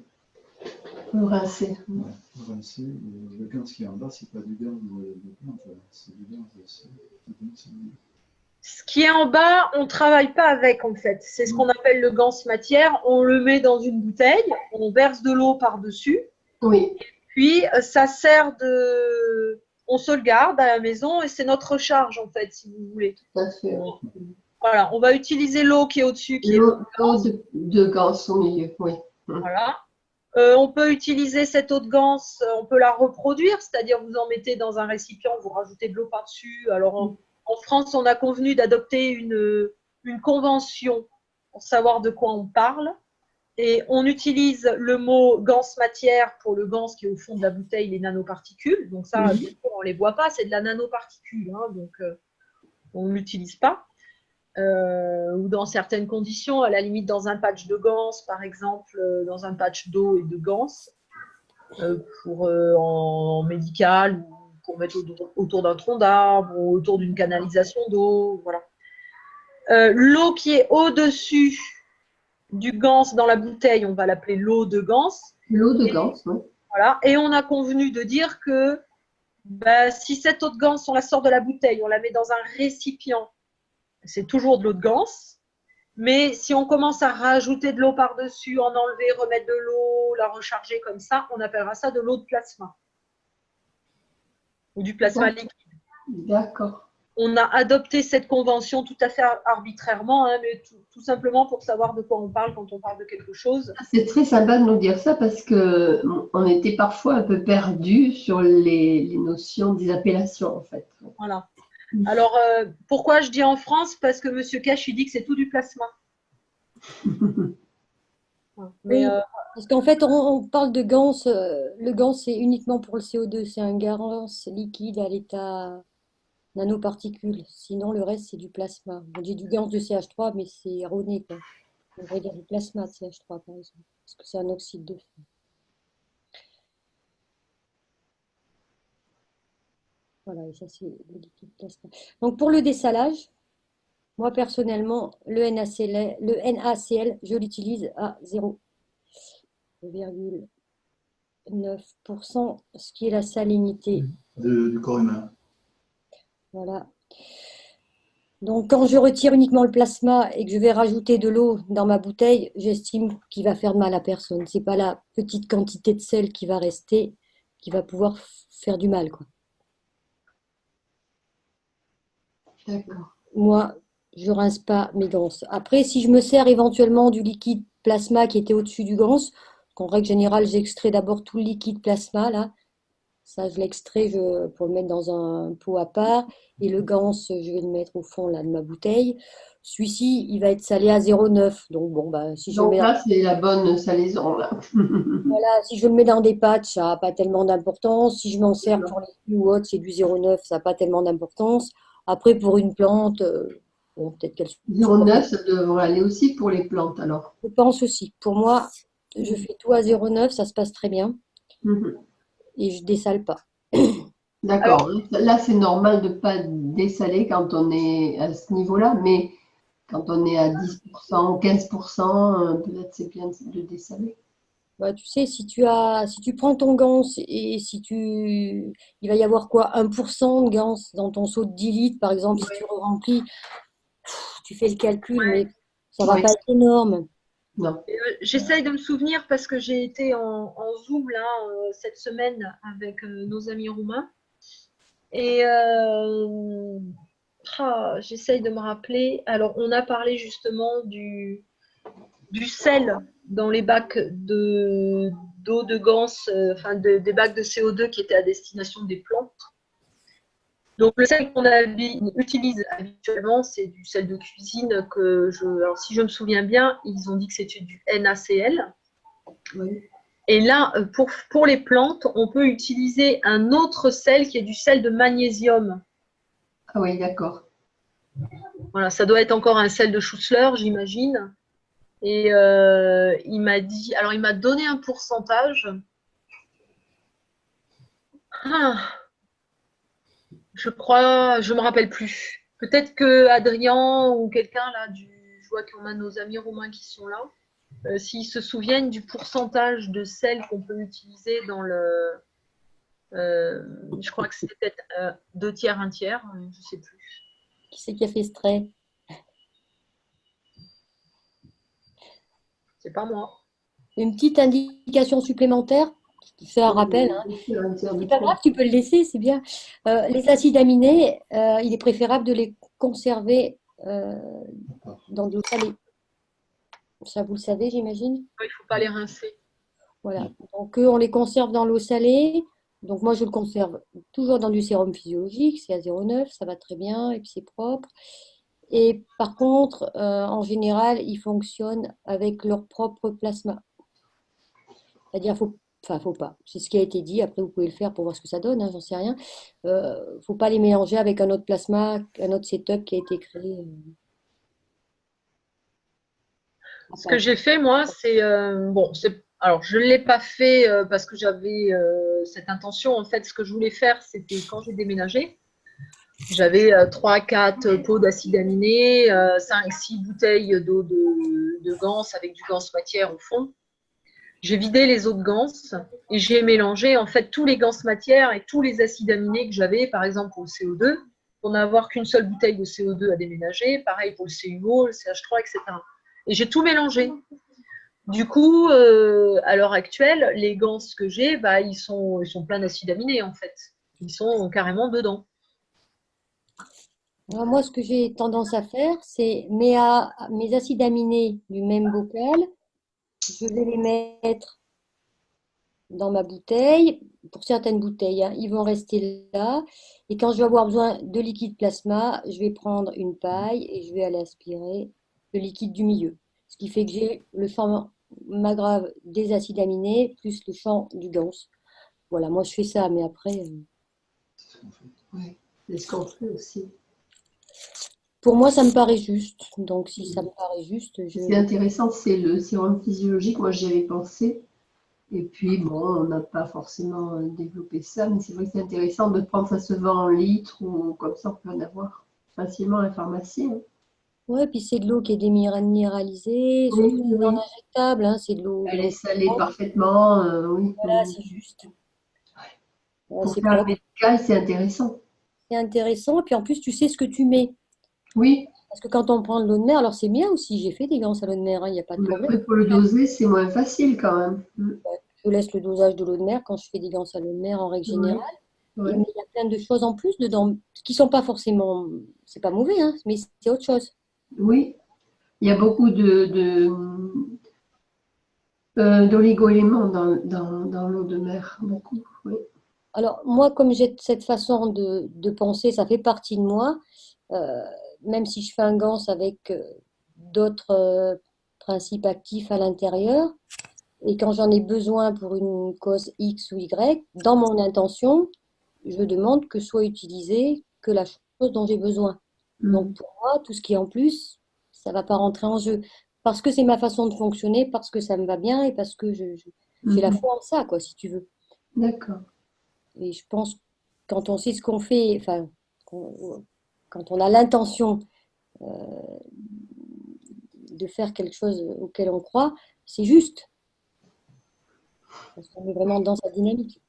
Le rincer. Ouais, le rincer. Le gaz qui est en bas, c'est pas du gaz de plante, c'est du gaz de... Ce qui est en bas, on ne travaille pas avec en fait. C'est ce qu'on appelle le gans matière. On le met dans une bouteille, on verse de l'eau par-dessus. Oui. Et puis, ça sert de... On se le garde à la maison et c'est notre recharge en fait, si vous voulez. Tout à fait, oui. Voilà, on va utiliser l'eau qui est au-dessus. L'eau de gans au milieu, oui. Voilà. On peut utiliser cette eau de gans, on peut la reproduire, c'est-à-dire vous en mettez dans un récipient, vous rajoutez de l'eau par-dessus. Alors, en France, on a convenu d'adopter une convention pour savoir de quoi on parle. Et on utilise le mot ganse matière pour le ganse qui est au fond de la bouteille, les nanoparticules. Donc ça, bien sûr, on ne les voit pas, c'est de la nanoparticule, hein, donc on ne l'utilise pas. Ou dans certaines conditions, à la limite dans un patch de ganse, par exemple, dans un patch d'eau et de ganse, en médical, ou pour mettre autour d'un tronc d'arbre, ou autour d'une canalisation d'eau, voilà. L'eau qui est au-dessus du ganse dans la bouteille, on va l'appeler l'eau de ganse. L'eau de ganse, oui. Voilà. Et on a convenu de dire que si cette eau de ganse, on la sort de la bouteille, on la met dans un récipient, c'est toujours de l'eau de ganse. Mais si on commence à rajouter de l'eau par-dessus, en enlever, remettre de l'eau, la recharger comme ça, on appellera ça de l'eau de plasma. Ou du plasma liquide. D'accord. On a adopté cette convention tout à fait arbitrairement, hein, mais tout simplement pour savoir de quoi on parle quand on parle de quelque chose. C'est très sympa de nous dire ça parce qu'on était parfois un peu perdus sur les notions des appellations, en fait. Voilà. Alors, pourquoi je dis en France? Parce que M. Cash, il dit que c'est tout du plasma. Mais, parce qu'en fait, on parle de ganse. Le ganse, c'est uniquement pour le CO2. C'est un ganse liquide à l'état nanoparticules. Sinon, le reste, c'est du plasma. On dit du ganse de CH3, mais c'est erroné, quoi. On devrait dire du plasma de CH3, par exemple, parce que c'est un oxyde de fer. Voilà, et ça, c'est le liquide plasma. Donc, pour le dessalage, moi, personnellement, le NaCl, je l'utilise à 0,9%, ce qui est la salinité du corps humain. Voilà. Donc, quand je retire uniquement le plasma et que je vais rajouter de l'eau dans ma bouteille, j'estime qu'il va faire de mal à personne. Ce n'est pas la petite quantité de sel qui va rester qui va pouvoir faire du mal, quoi. D'accord. Moi, je ne rince pas mes ganses. Après, si je me sers éventuellement du liquide plasma qui était au-dessus du ganse, en règle générale, j'extrais d'abord tout le liquide plasma, là. Ça, je l'extrais pour le mettre dans un pot à part. Et le ganse, je vais le mettre au fond là, de ma bouteille. Celui-ci, il va être salé à 0,9. Donc, bon, bah, si je le Donc mets là, c'est la bonne salaison, là. voilà, si je le mets dans des patchs, ça n'a pas tellement d'importance. Si je m'en sers pour les fruits ou autre, c'est du 0,9, ça n'a pas tellement d'importance. Après, pour une plante, bon, peut-être qu'elle... 0,9, ça devrait aller aussi pour les plantes, alors. Je pense aussi. Pour moi, je fais tout à 0,9, ça se passe très bien. Et je dessale pas. D'accord. Là, c'est normal de ne pas dessaler quand on est à ce niveau-là, mais quand on est à 10%, 15%, peut-être c'est bien de dessaler. Bah, tu sais, si tu prends ton ganse et il va y avoir quoi, 1% de ganse dans ton seau de 10 litres, par exemple, si tu remplis, tu fais le calcul, mais ça va pas être énorme. Non. J'essaye de me souvenir parce que j'ai été en Zoom là, cette semaine avec nos amis roumains. Et j'essaye de me rappeler. Alors, on a parlé justement du sel dans les bacs d'eau de ganse, des bacs de CO2 qui étaient à destination des plantes. Donc, le sel qu'on utilise habituellement, c'est du sel de cuisine alors, si je me souviens bien, ils ont dit que c'était du NaCl. Oui. Et là, pour les plantes, on peut utiliser un autre sel qui est du sel de magnésium. Ah oui, d'accord. Voilà, ça doit être encore un sel de Schussler, j'imagine. Et il m'a donné un pourcentage. Je crois, je me rappelle plus. Peut-être que Adrien ou quelqu'un là, je vois qu'on a nos amis roumains qui sont là. S'ils se souviennent du pourcentage de sel qu'on peut utiliser dans le... je crois que c'était peut-être 2 tiers, 1 tiers, je ne sais plus. Qui c'est qui a fait ce trait? C'est pas moi. Une petite indication supplémentaire, qui fait un rappel. Hein. C'est pas grave, tu peux le laisser, c'est bien. Les acides aminés, il est préférable de les conserver dans de l'eau salée. Ça, vous le savez, j'imagine? Il ne faut pas les rincer. Voilà. Donc, on les conserve dans l'eau salée. Donc, moi, je le conserve toujours dans du sérum physiologique. C'est à 0,9, ça va très bien et puis c'est propre. Et par contre, en général, ils fonctionnent avec leur propre plasma. C'est-à-dire, faut pas. C'est ce qui a été dit. Après, vous pouvez le faire pour voir ce que ça donne, hein, j'en sais rien. Faut pas les mélanger avec un autre plasma, un autre setup qui a été créé. Ce que j'ai fait, moi, c'est bon, alors je ne l'ai pas fait parce que j'avais cette intention. En fait, ce que je voulais faire, c'était quand j'ai déménagé, j'avais 3-4 pots d'acide aminé, 5-6 bouteilles d'eau de ganse avec du ganse matière au fond. J'ai vidé les eaux de ganse et j'ai mélangé en fait tous les ganses matières et tous les acides aminés que j'avais, par exemple pour le CO2, pour n'avoir qu'une seule bouteille de CO2 à déménager, pareil pour le CuO, le CH3, etc. Et j'ai tout mélangé. Du coup, à l'heure actuelle, les ganses que j'ai, bah, ils sont pleins d'acides aminés en fait. Ils sont carrément dedans. Alors, moi, ce que j'ai tendance à faire, c'est mes acides aminés du même bocal, je vais les mettre dans ma bouteille. Pour certaines bouteilles, hein, ils vont rester là. Et quand je vais avoir besoin de liquide plasma, je vais prendre une paille et je vais aller aspirer le liquide du milieu. Ce qui fait que j'ai le champ maghrave des acides aminés plus le champ du ganse. Voilà, moi je fais ça, mais après. Oui, c'est ce qu'on fait aussi. Pour moi, ça me paraît juste. Donc, si ça me paraît juste, C'est intéressant, c'est le sérum physiologique. Moi, j'y avais pensé. Et puis, bon, on n'a pas forcément développé ça, mais c'est vrai que c'est intéressant de prendre, ça se vend en litres ou comme ça, on peut en avoir facilement à la pharmacie. Hein. Ouais, puis c'est de l'eau qui est déminéralisée, Oui, surtout oui. en injectable, hein, c'est de l'eau. Elle est salée parfaitement, oui. Voilà, c'est juste. Ouais, Pour c'est faire le propre. médical, c'est intéressant. C'est intéressant, et puis en plus, tu sais ce que tu mets. Oui. Parce que quand on prend de l'eau de mer, alors c'est bien aussi, j'ai fait des ganses à l'eau de mer, il n'y a pas de Mais problème. après, pour le doser, c'est moins facile quand même. Je laisse le dosage de l'eau de mer quand je fais des ganses à l'eau de mer en règle générale. Ouais. Mais il y a plein de choses en plus dedans, qui sont pas forcément, c'est pas mauvais, hein, mais c'est autre chose. Oui, il y a beaucoup d'oligo-éléments dans l'eau de mer, beaucoup. Oui. Alors moi, comme j'ai cette façon de penser, ça fait partie de moi, euh, même si je fais un ganse avec d'autres principes actifs à l'intérieur, et quand j'en ai besoin pour une cause X ou Y, dans mon intention, je demande que soit utilisé que la chose dont j'ai besoin. Donc pour moi, tout ce qui est en plus, ça ne va pas rentrer en jeu. Parce que c'est ma façon de fonctionner, parce que ça me va bien et parce que j'ai la foi en ça, quoi, si tu veux. D'accord. Et je pense, quand on sait ce qu'on fait, enfin, quand on a l'intention de faire quelque chose auquel on croit, c'est juste. Parce qu'on est vraiment dans sa dynamique.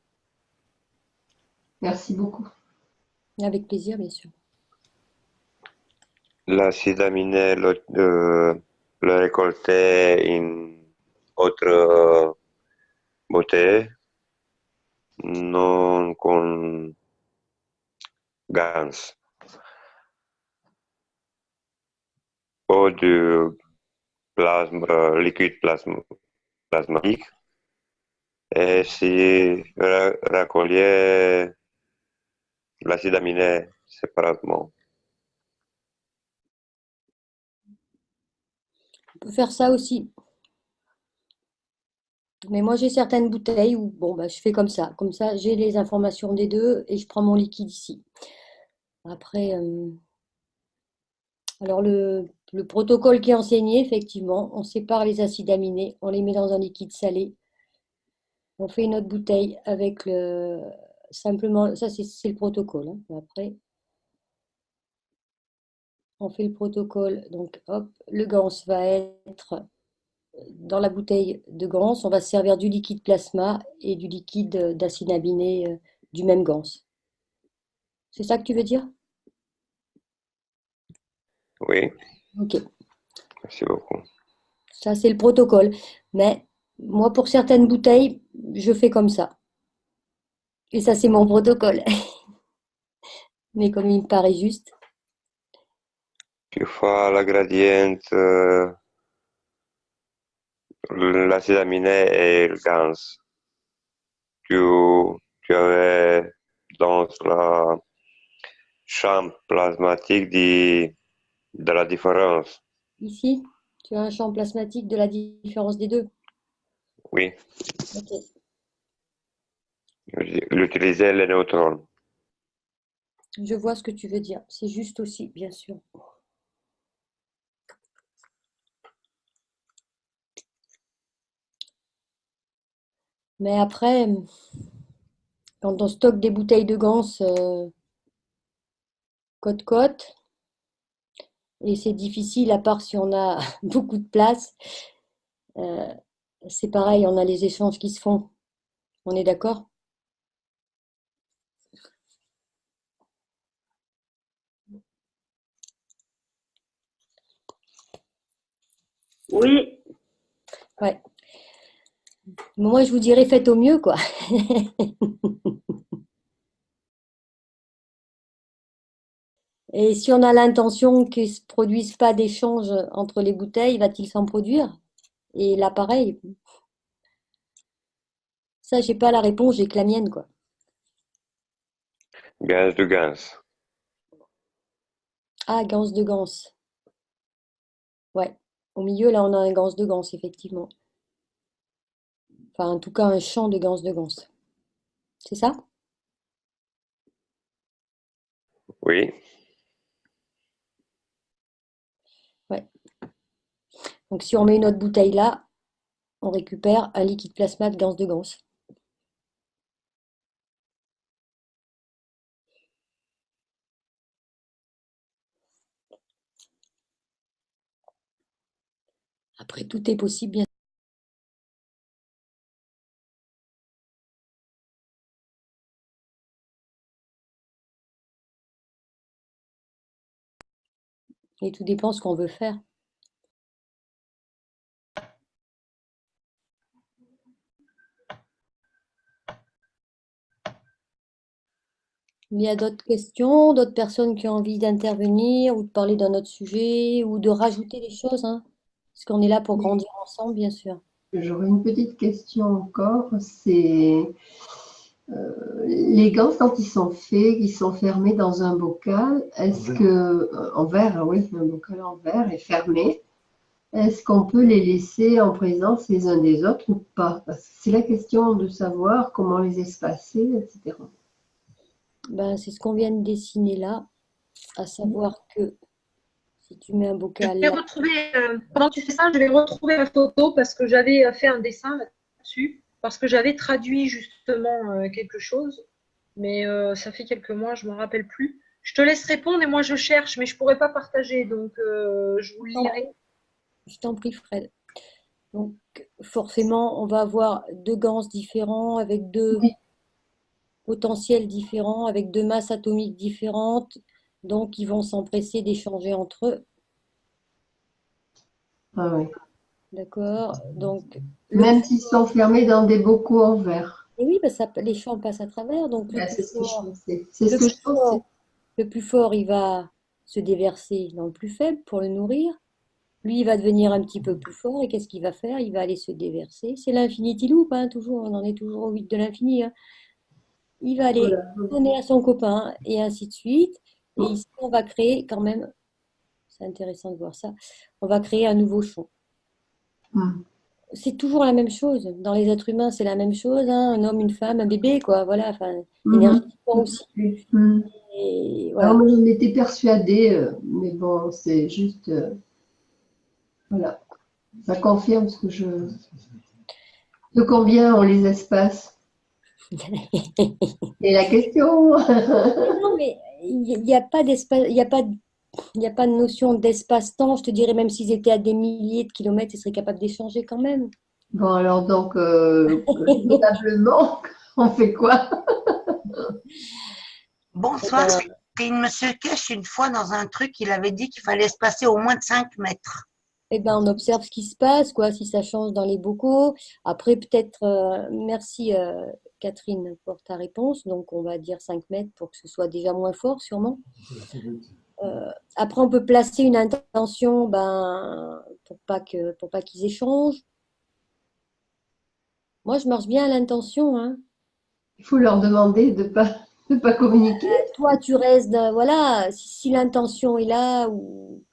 Merci beaucoup. Avec plaisir, bien sûr. L'acide aminé le récolté in autre bouteille, non con gans. Ou du liquide plasmatique. Et si racolier l'acide aminé séparément. On peut faire ça aussi. Mais moi, j'ai certaines bouteilles où bon, bah, je fais comme ça. Comme ça, j'ai les informations des deux et je prends mon liquide ici. Après, alors le protocole qui est enseigné, effectivement, on sépare les acides aminés, on les met dans un liquide salé. On fait une autre bouteille avec simplement, ça c'est le protocole. Hein. Après, on fait le protocole. Donc, hop, le ganse va être dans la bouteille de ganse. On va se servir du liquide plasma et du liquide d'acide aminé du même ganse. C'est ça que tu veux dire? Oui. Ok. Merci beaucoup. Ça, c'est le protocole. Mais moi, pour certaines bouteilles, je fais comme ça. Et ça, c'est mon protocole. Mais comme il me paraît juste. Tu fais la gradiente, l'acide aminé et le gans. Tu avais dans la chambre plasmatique de la différence. Ici, tu as un champ plasmatique de la différence des deux. Oui, Ok. l'utiliser les neutrons. Je vois ce que tu veux dire. C'est juste aussi, bien sûr. Mais après, quand on stocke des bouteilles de ganse côte-côte, et c'est difficile, à part si on a beaucoup de place, c'est pareil, on a les échanges qui se font. On est d'accord? Oui, Ouais. Moi, je vous dirais, faites au mieux, quoi. Et si on a l'intention qu'il ne se produise pas d'échange entre les bouteilles, va-t-il s'en produire? Et là, pareil. Ça, j'ai pas la réponse, j'ai que la mienne, quoi. Gaz de gaz. Ah, ganse de ganse. Ouais. Au milieu, là, on a un ganse de ganse, effectivement. Enfin, en tout cas, un champ de ganse de ganse. C'est ça? Oui, Ouais. Donc, si on met une autre bouteille là, on récupère un liquide plasma de ganse de ganse. Après, tout est possible, bien. Et tout dépend ce qu'on veut faire. Il y a d'autres questions, d'autres personnes qui ont envie d'intervenir ou de parler d'un autre sujet ou de rajouter des choses, hein, parce qu'on est là pour grandir ensemble, bien sûr. J'aurais une petite question encore. C'est les gants, quand ils sont faits, ils sont fermés dans un bocal, est-ce que, en verre, oui, un bocal en verre est fermé, est-ce qu'on peut les laisser en présence les uns des autres ou pas? Parce que c'est la question de savoir comment les espacer, etc. Ben, c'est ce qu'on vient de dessiner là, à savoir que si tu mets un Je bocal vais là, retrouver, pendant que tu fais ça, je vais retrouver la photo parce que j'avais fait un dessin là-dessus, parce que j'avais traduit justement quelque chose, mais ça fait quelques mois, je ne me rappelle plus. Je te laisse répondre et moi je cherche, mais je ne pourrais pas partager, donc je vous le lirai. je t'en prie, Fred. Donc, forcément, on va avoir deux ganses différents avec deux Oui. potentiels différents, avec deux masses atomiques différentes. Donc, ils vont s'empresser d'échanger entre eux. Ah oui. D'accord? Donc, Même s'ils sont fermés dans des bocaux en verre. et oui, parce que les champs passent à travers. Donc, Ah, c'est ce que je pensais. C'est ce le que plus je pensais. le plus fort, il va se déverser dans le plus faible pour le nourrir. Lui, il va devenir un petit peu plus fort et qu'est-ce qu'il va faire? Il va aller se déverser. C'est l'infinity loop, hein, toujours. On en est toujours au 8 de l'infini, hein. Il va aller Voilà. donner à son copain et ainsi de suite. Et ici, on va créer quand même, c'est intéressant de voir ça, on va créer un nouveau champ. Hmm. C'est toujours la même chose. Dans les êtres humains, c'est la même chose, hein. Un homme, une femme, un bébé, quoi. Voilà, enfin, énergétiquement aussi. Et voilà. Alors, moi, j'en étais persuadée, mais bon, c'est juste, voilà, ça confirme ce que je... De combien on les espace? C'est la question. Non, mais il n'y a pas d'espace, il n'y a pas de notion d'espace-temps. Je te dirais, même s'ils étaient à des milliers de kilomètres, ils seraient capables d'échanger quand même. Bon, alors donc, notablement, on fait quoi? Bonsoir, c'est Monsieur Kesh, une fois dans un truc, il avait dit qu'il fallait se passer au moins de 5 mètres. Eh ben, on observe ce qui se passe, quoi, si ça change dans les bocaux. Après, peut-être, merci Catherine pour ta réponse. Donc, on va dire 5 mètres pour que ce soit déjà moins fort, sûrement. Après, on peut placer une intention pour pas qu'ils échangent. Moi, je marche bien à l'intention, hein. Il faut leur demander de pas communiquer. Toi, tu restes, voilà, si l'intention est là, ou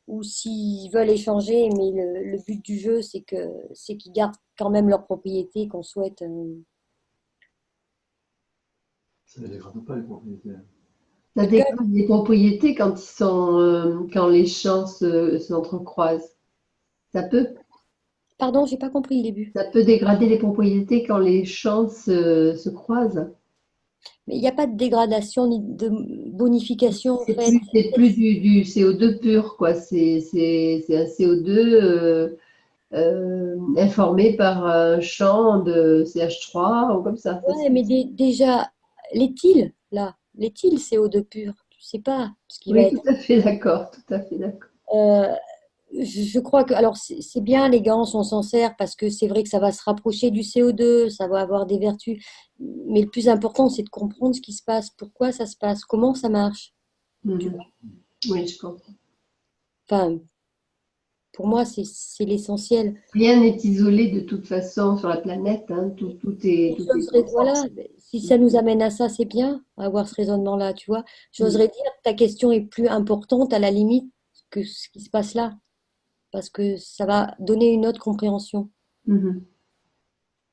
ou s'ils veulent échanger, mais le but du jeu, c'est qu'ils gardent quand même leur propriété qu'on souhaite. Ça ne dégrade pas les propriétés. Ça dégrade les propriétés quand quand les champs s'entrecroisent. Ça peut, Pardon, j'ai pas compris le début. ça peut dégrader les propriétés quand les champs se croisent. Mais il n'y a pas de dégradation ni de bonification, en C'est fait. plus du CO2 pur, quoi. C'est un CO2 informé par un champ de CH3 ou comme ça. Ouais, mais déjà, l'éthyle, là, l'éthyle, CO2 pur, tu sais pas ce qui va Oui, être. tout à fait d'accord, tout à fait d'accord. Je crois que, alors c'est bien les ganses, on s'en sert parce que c'est vrai que ça va se rapprocher du CO2, ça va avoir des vertus, mais le plus important c'est de comprendre ce qui se passe, pourquoi ça se passe, comment ça marche. Tu vois. Oui, je comprends. Enfin, pour moi c'est l'essentiel. Rien n'est isolé de toute façon sur la planète, hein. Tout est Voilà, si ça nous amène à ça, c'est bien, à avoir ce raisonnement-là, tu vois. J'oserais dire que ta question est plus importante à la limite que ce qui se passe là, parce que ça va donner une autre compréhension.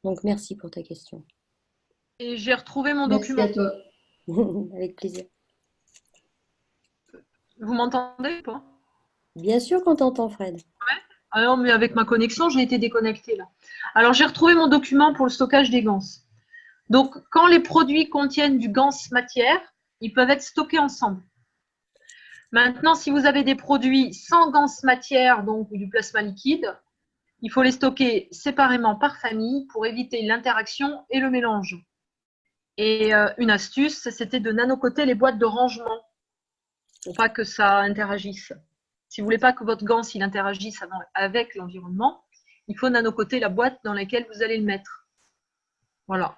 Donc, merci pour ta question. Et j'ai retrouvé mon Merci document. à toi. Avec plaisir. Vous m'entendez ou pas? Bien sûr qu'on t'entend, Fred. Ouais. Ah non, mais avec ma connexion, j'ai été déconnectée là. Alors, j'ai retrouvé mon document pour le stockage des ganses. Donc, quand les produits contiennent du ganse matière, ils peuvent être stockés ensemble. Maintenant, si vous avez des produits sans ganse matière, donc du plasma liquide, il faut les stocker séparément par famille pour éviter l'interaction et le mélange. Et une astuce, c'était de nanocoter les boîtes de rangement pour pas que ça interagisse. Si vous voulez pas que votre ganse il interagisse avec l'environnement, il faut nanocoter la boîte dans laquelle vous allez le mettre. Voilà.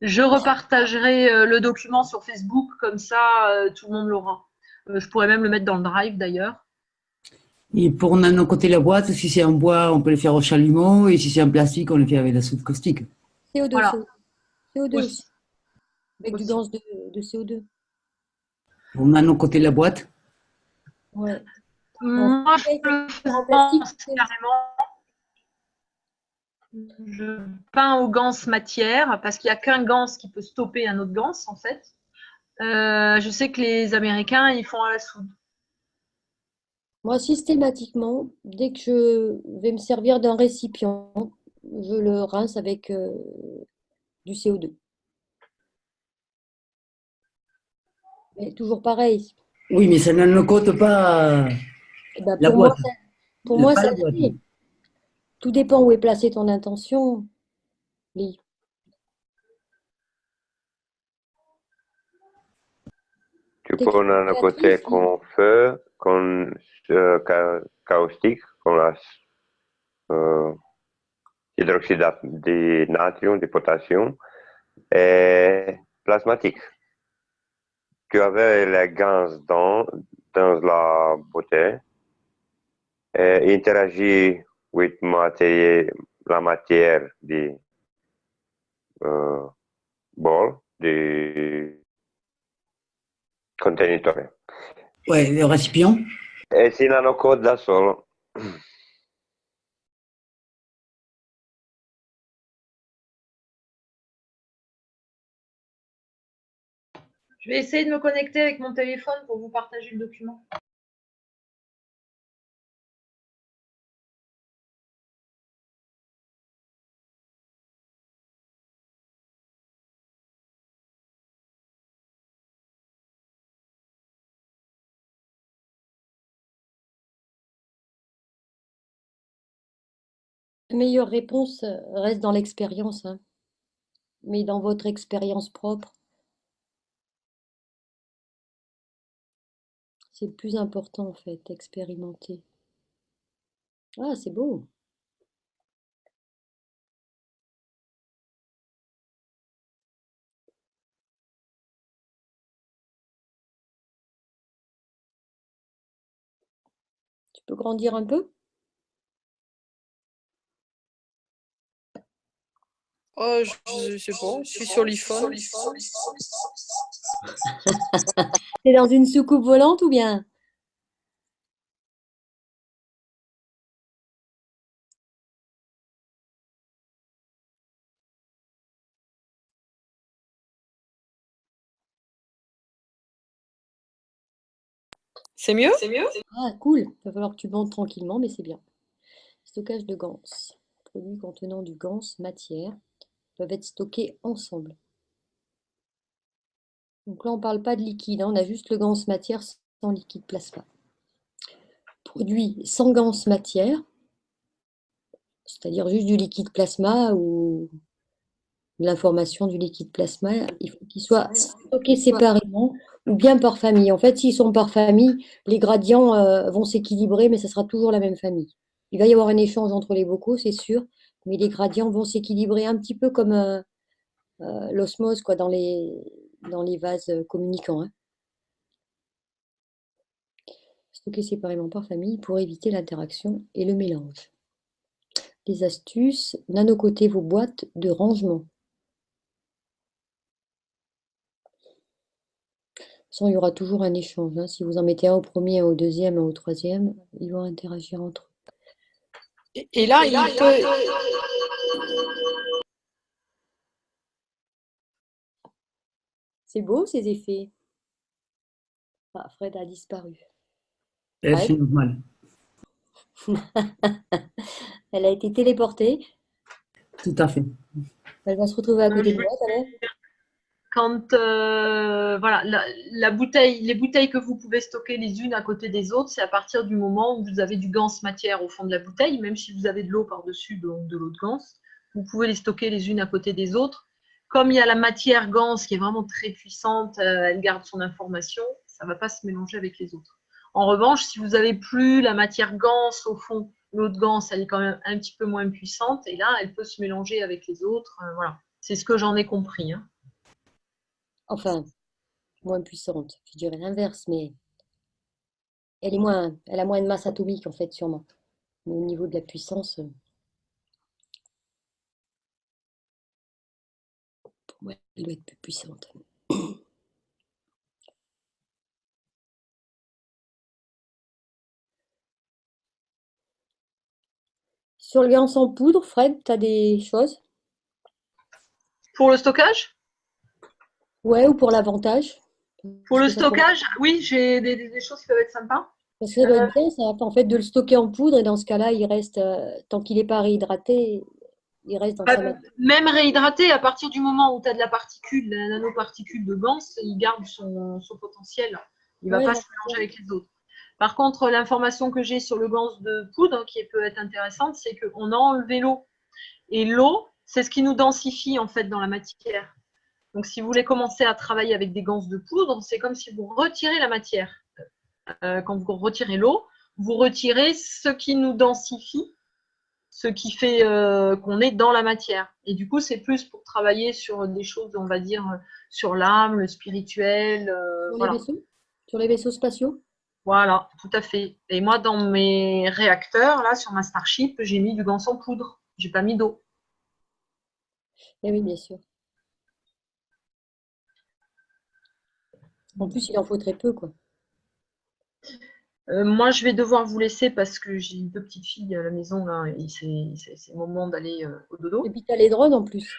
Je repartagerai le document sur Facebook, comme ça tout le monde l'aura. Je pourrais même le mettre dans le drive d'ailleurs. Et pour nanocoter la boîte, si c'est en bois, on peut le faire au chalumeau, et si c'est en plastique, on le fait avec la soude caustique. CO2, Voilà. CO2 Oui. aussi. Avec du ganse de CO2. Pour nanocoter la boîte. Ouais. Moi, je le pense carrément. Je peins au ganse matière parce qu'il n'y a qu'un ganse qui peut stopper un autre ganse en fait. Je sais que les Américains ils font à la soude. Moi, systématiquement, dès que je vais me servir d'un récipient, je le rince avec du CO2. Mais toujours pareil. Oui, mais ça ne cote pas Ben, la boîte. Pour moi, Pas ça la boîte. fait. Tout dépend où est placée ton intention, Lee. Tu peux nanocoter con feu, con caustique, con la hydroxyde de natrium, de potassium, et plasmatique. Tu avais les gaz dans la bouteille et interagit avec la matière du bol, du contenitore. Ouais, le récipient. E si nanocode da solo. Je vais essayer de me connecter avec mon téléphone pour vous partager le document. La meilleure réponse reste dans l'expérience, hein. Mais dans votre expérience propre. C'est le plus important en fait, expérimenter. Ah, c'est beau. Tu peux grandir un peu? Oh, je sais pas, je suis sur l'iPhone. T'es dans une soucoupe volante ou bien? C'est mieux? Ah, cool. Il va falloir que tu montes tranquillement, mais c'est bien. Stockage de GANS. Produits contenant du GANS matière peuvent être stockés ensemble. Donc là, on ne parle pas de liquide, hein, on a juste le GANS matière sans liquide plasma. Produits sans GANS matière, c'est-à-dire juste du liquide plasma ou de l'information du liquide plasma, il faut qu'ils soient stockés séparément ou bien par famille. En fait, s'ils sont par famille, les gradients vont s'équilibrer, mais ce sera toujours la même famille. Il va y avoir un échange entre les bocaux, c'est sûr, mais les gradients vont s'équilibrer un petit peu comme l'osmose quoi, dans les vases communicants. Hein. Stocker séparément par famille pour éviter l'interaction et le mélange. Les astuces, nanocoter vos boîtes de rangement. Sans, il y aura toujours un échange. Hein. Si vous en mettez un au premier, un au deuxième, un au troisième, ils vont interagir entre eux. Et là, il peut... C'est beau ces effets. Ah, Fred a disparu. Et c'est normal. Elle a été téléportée. Tout à fait. Elle va se retrouver à côté de moi, alors. Quand voilà, la bouteille, les bouteilles que vous pouvez stocker les unes à côté des autres, c'est à partir du moment où vous avez du GANS matière au fond de la bouteille, même si vous avez de l'eau par-dessus, donc de l'eau de GANS, vous pouvez les stocker les unes à côté des autres. Comme il y a la matière GANS qui est vraiment très puissante, elle garde son information, ça ne va pas se mélanger avec les autres. En revanche, si vous n'avez plus la matière GANS au fond, l'eau de GANS, elle est quand même un petit peu moins puissante, et là, elle peut se mélanger avec les autres. Voilà, c'est ce que j'en ai compris. Hein. Enfin, moins puissante, je dirais l'inverse, mais elle a moins de masse atomique en fait, sûrement. Mais au niveau de la puissance, pour moi, elle doit être plus puissante. Sur le GANS en poudre, Fred, tu as des choses? Pour le stockage? Ouais, ou pour l'avantage? Pour le stockage, oui, j'ai des choses qui peuvent être sympas. Parce que ça doit être bien, ça, en fait, de le stocker en poudre, et dans ce cas-là, il reste, tant qu'il n'est pas réhydraté, il reste dans sa matière. Même réhydraté, à partir du moment où tu as de la particule, la nanoparticule de GANS, il garde son potentiel. Il ne va pas se mélanger avec les autres. Par contre, l'information que j'ai sur le GANS de poudre, qui peut être intéressante, c'est qu'on a enlevé l'eau. Et l'eau, c'est ce qui nous densifie en fait dans la matière. Donc, si vous voulez commencer à travailler avec des GANS de poudre, c'est comme si vous retirez la matière. Quand vous retirez l'eau, vous retirez ce qui nous densifie, ce qui fait qu'on est dans la matière. Et du coup, c'est plus pour travailler sur des choses, on va dire, sur l'âme, le spirituel. Voilà. Sur les vaisseaux spatiaux? Voilà, tout à fait. Et moi, dans mes réacteurs, là, sur ma Starship, j'ai mis du GANS en poudre. J'ai pas mis d'eau. Eh oui, bien sûr. En plus, il en faut très peu, quoi. Moi, je vais devoir vous laisser parce que j'ai 2 petites filles à la maison, là, et c'est le moment d'aller au dodo. Et puis, tu as les drones en plus.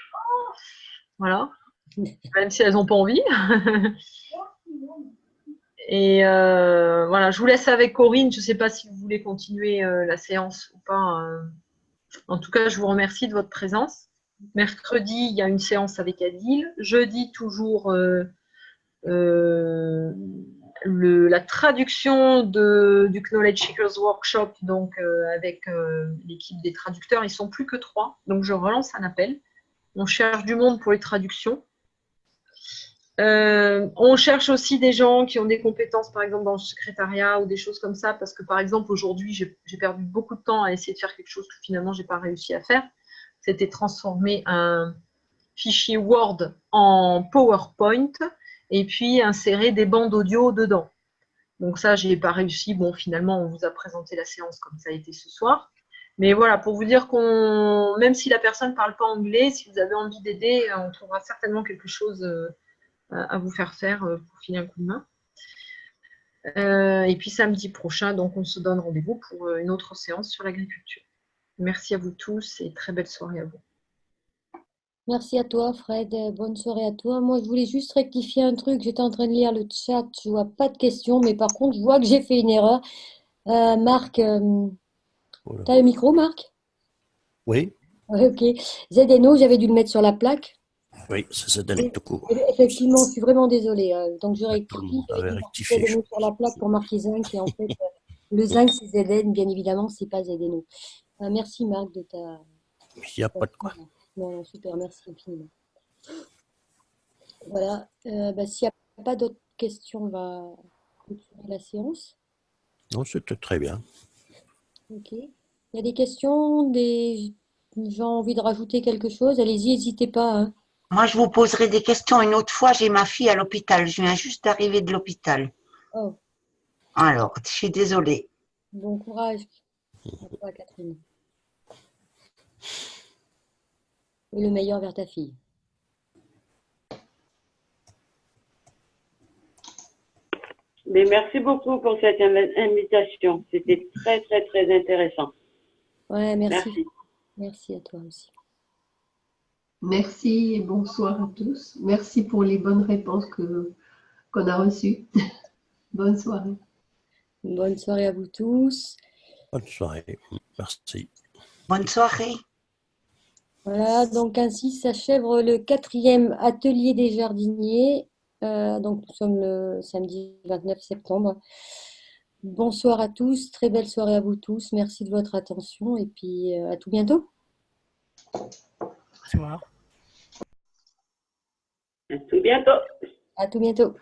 Voilà. Même si elles n'ont pas envie. Et voilà, je vous laisse avec Corinne. Je ne sais pas si vous voulez continuer la séance ou pas. En tout cas, je vous remercie de votre présence. Mercredi, il y a une séance avec Adil. Jeudi, toujours la traduction du Knowledge Seekers Workshop, donc avec l'équipe des traducteurs. Ils ne sont plus que 3, donc je relance un appel. On cherche du monde pour les traductions. On cherche aussi des gens qui ont des compétences, par exemple dans le secrétariat ou des choses comme ça, parce que par exemple aujourd'hui, j'ai perdu beaucoup de temps à essayer de faire quelque chose que finalement, je n'ai pas réussi à faire. C'était transformer un fichier Word en PowerPoint et puis insérer des bandes audio dedans. Donc ça, je n'ai pas réussi. Bon, finalement, on vous a présenté la séance comme ça a été ce soir. Mais voilà, pour vous dire même si la personne ne parle pas anglais, si vous avez envie d'aider, on trouvera certainement quelque chose à vous faire pour filer un coup de main. Et puis samedi prochain, donc on se donne rendez-vous pour une autre séance sur l'agriculture. Merci à vous tous et très belle soirée à vous. Merci à toi, Fred. Bonne soirée à toi. Moi, je voulais juste rectifier un truc. J'étais en train de lire le chat. Je vois pas de questions, mais par contre, je vois que j'ai fait une erreur. Marc, tu as le micro, Marc? Oui, Ouais, ok. ZNO, j'avais dû le mettre sur la plaque. oui, c'est ZNO tout court. Effectivement, je suis vraiment désolée. Donc, je Tout le rectifie. monde avait J'avais dû marquer rectifié. ZNO sur la plaque pour marquer zinc. Et en fait, le zinc, c'est ZN. Bien évidemment, c'est pas ZNO. Merci, Marc, de ta... Il n'y a pas de quoi. Non, super, merci infiniment. Voilà. S'il n'y a pas d'autres questions, on va continuer la séance. Non, c'était très bien. Ok. Il y a des questions, des gens ont envie de rajouter quelque chose? Allez-y, n'hésitez pas, hein. Moi, je vous poserai des questions une autre fois. J'ai ma fille à l'hôpital. Je viens juste d'arriver de l'hôpital. Oh, Alors, je suis désolée. bon courage à toi, Catherine. Et le meilleur vers ta fille. Mais merci beaucoup pour cette invitation. C'était très, très, très intéressant. Ouais, merci. Merci. Merci à toi aussi. Merci et bonsoir à tous. Merci pour les bonnes réponses qu'on a reçues. Bonne soirée. Bonne soirée à vous tous. Bonne soirée. Merci. Bonne soirée. Voilà, donc ainsi s'achève le 4e atelier des jardiniers. Donc nous sommes le samedi 29 septembre. Bonsoir à tous, très belle soirée à vous tous. Merci de votre attention et puis à tout bientôt. Bonsoir. À tout bientôt. À tout bientôt.